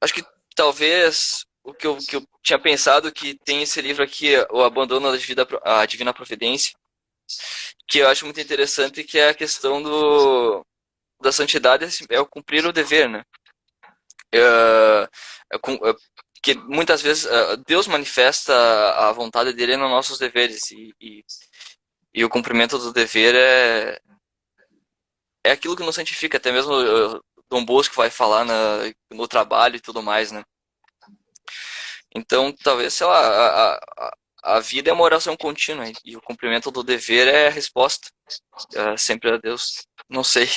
Acho que talvez o que eu tinha pensado que tem esse livro aqui, O Abandono a Divina Providência, que eu acho muito interessante, que é a questão da santidade, assim, é o cumprir o dever, né? Uh, que muitas vezes Deus manifesta a vontade dele nos nossos deveres e o cumprimento do dever é aquilo que nos santifica, até mesmo Dom Bosco vai falar no trabalho e tudo mais, né? Então, talvez, sei lá, a vida é uma oração contínua e o cumprimento do dever é a resposta sempre a Deus. Não sei.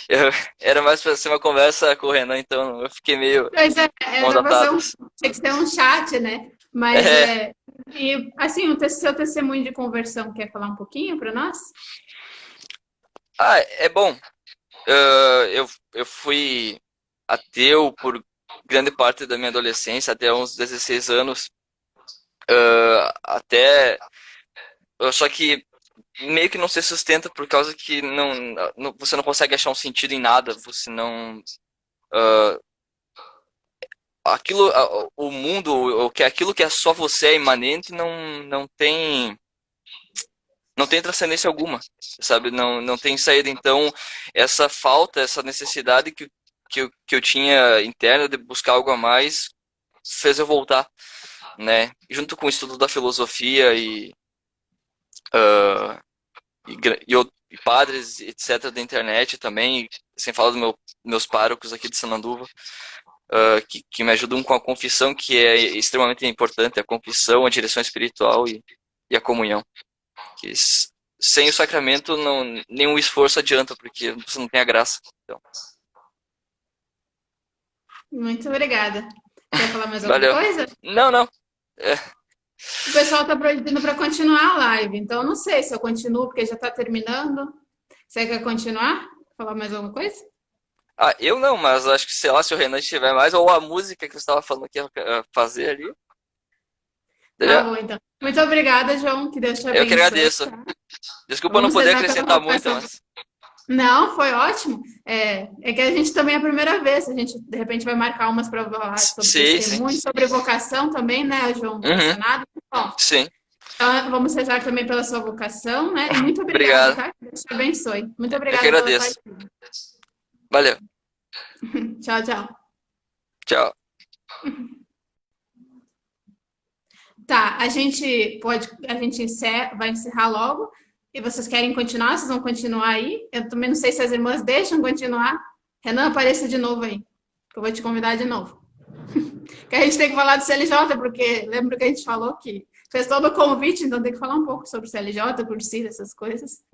Eu, era mais para ser uma conversa com o Renan, então eu fiquei meio Pois é, mãos era pra ser atadas. tinha que ser um chat, né? Mas É, E, assim, o seu testemunho de conversão, quer falar um pouquinho para nós? É bom. Eu fui ateu por grande parte da minha adolescência, até uns 16 anos. Até. Só que meio que não se sustenta por causa que você não consegue achar um sentido em nada, você não. O mundo, aquilo que é só você é imanente, não tem transcendência alguma, sabe? Não tem saída. Então, essa falta, essa necessidade que eu tinha interna de buscar algo a mais, fez eu voltar, né? Junto com o estudo da filosofia e padres, etc., da internet também, sem falar dos meus párocos aqui de Sananduva, que me ajudam com a confissão, que é extremamente importante, a confissão, a direção espiritual e a comunhão. Que sem o sacramento, nenhum esforço adianta, porque você não tem a graça. Então. Muito obrigada. Quer falar mais alguma Valeu. coisa? Não. O pessoal está pedindo para continuar a live, então eu não sei se eu continuo, porque já está terminando. Você quer continuar? Falar mais alguma coisa? Eu não, mas acho que, sei lá, se o Renan tiver mais, ou a música que você estava falando que ia fazer ali. Tá bom, então. Muito obrigada, João. Que Deus te abençoe. Eu que agradeço. Desculpa não poder acrescentar muito, mas... Não, foi ótimo. É que a gente também é a primeira vez. A gente, de repente, vai marcar umas para falar sobre testemunho, sobre vocação também, né, João? Uhum. Bom, sim. Então, vamos rezar também pela sua vocação, né? E muito obrigada, tá? Que Deus te abençoe. Muito obrigada. Eu que agradeço. Valeu. Tchau, tchau. Tchau. Tá, a gente vai encerrar logo. E vocês querem continuar? Vocês vão continuar aí? Eu também não sei se as irmãs deixam continuar. Renan, apareça de novo aí, que eu vou te convidar de novo. Que a gente tem que falar do CLJ, porque lembra que a gente falou que fez todo o convite, então tem que falar um pouco sobre CLJ, cursilho, essas coisas.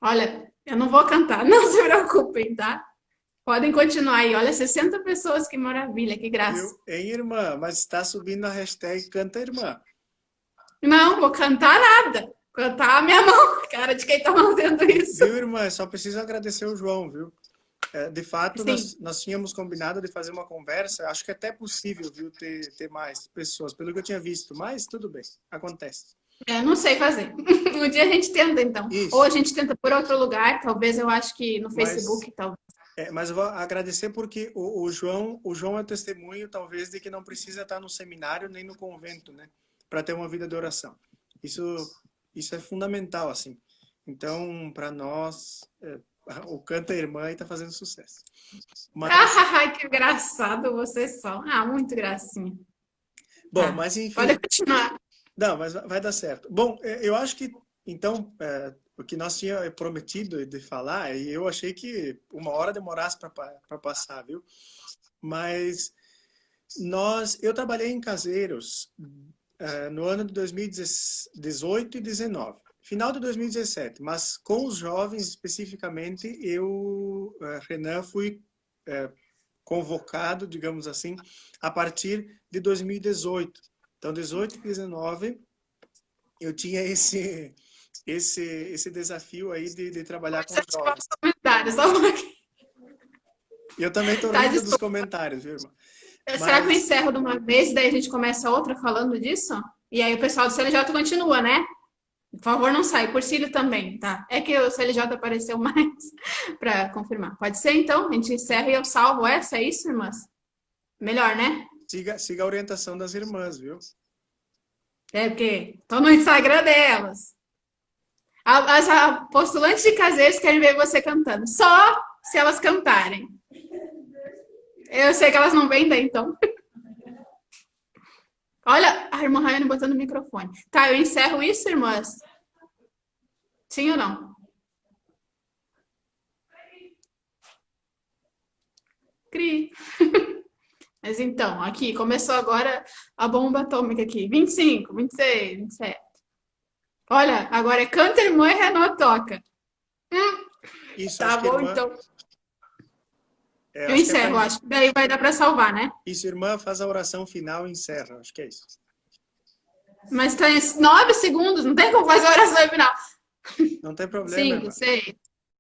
Olha, eu não vou cantar, não se preocupem, tá? Podem continuar aí. Olha, 60 pessoas, que maravilha, que graça. Hein, irmã? Mas está subindo a hashtag Canta Irmã. Não, vou cantar nada. Cantar a minha mão, cara de quem tá fazendo isso. Viu, irmã? Só preciso agradecer o João, viu? De fato, nós tínhamos combinado de fazer uma conversa. Acho que é até possível, viu, ter mais pessoas, pelo que eu tinha visto. Mas tudo bem, acontece. Não sei fazer. Um dia a gente tenta, então. Isso. Ou a gente tenta por outro lugar. Talvez, eu acho que no Facebook, talvez. Mas eu vou agradecer porque o João é testemunho, talvez, de que não precisa estar no seminário nem no convento, né? Para ter uma vida de oração. Isso é fundamental, assim. Então, para nós, o Canta Irmã está fazendo sucesso. Ai, que engraçado vocês são. Muito gracinha. Bom, mas enfim... Pode continuar. Não, mas vai dar certo. Bom, eu acho que, então, o que nós tínhamos prometido de falar, e eu achei que uma hora demorasse para passar, viu? Mas eu trabalhei em caseiros no ano de 2018 e 2019, final de 2017, mas com os jovens especificamente, Renan, fui convocado, digamos assim, a partir de 2018. Então, 18 e 19, eu tinha esse desafio aí de trabalhar com os jovens. Eu também estou rindo dos comentários, viu, irmã? Será que eu encerro de uma vez e daí a gente começa outra falando disso? E aí o pessoal do CLJ continua, né? Por favor, não sai. Cursilho também, tá? É que o CLJ apareceu mais para confirmar. Pode ser, então? A gente encerra e eu salvo essa, é isso, irmãs? Melhor, né? Siga a orientação das irmãs, viu? Porque estou no Instagram delas. As postulantes de caseiros querem ver você cantando. Só se elas cantarem. Eu sei que elas não vendem, então. Olha, a irmã Raiane botando o microfone. Tá, eu encerro isso, irmãs? Sim ou não? Cri. Mas então, aqui, começou agora a bomba atômica aqui. 25, 26, 27. Olha, agora é Canta Irmã e Renan toca. Isso, tá bom, então. Eu encerro, acho que daí vai dar para salvar, né? Isso, irmã, faz a oração final e encerra. Acho que é isso. Mas tem 9 segundos, não tem como fazer a oração final. Não tem problema. 5, 6,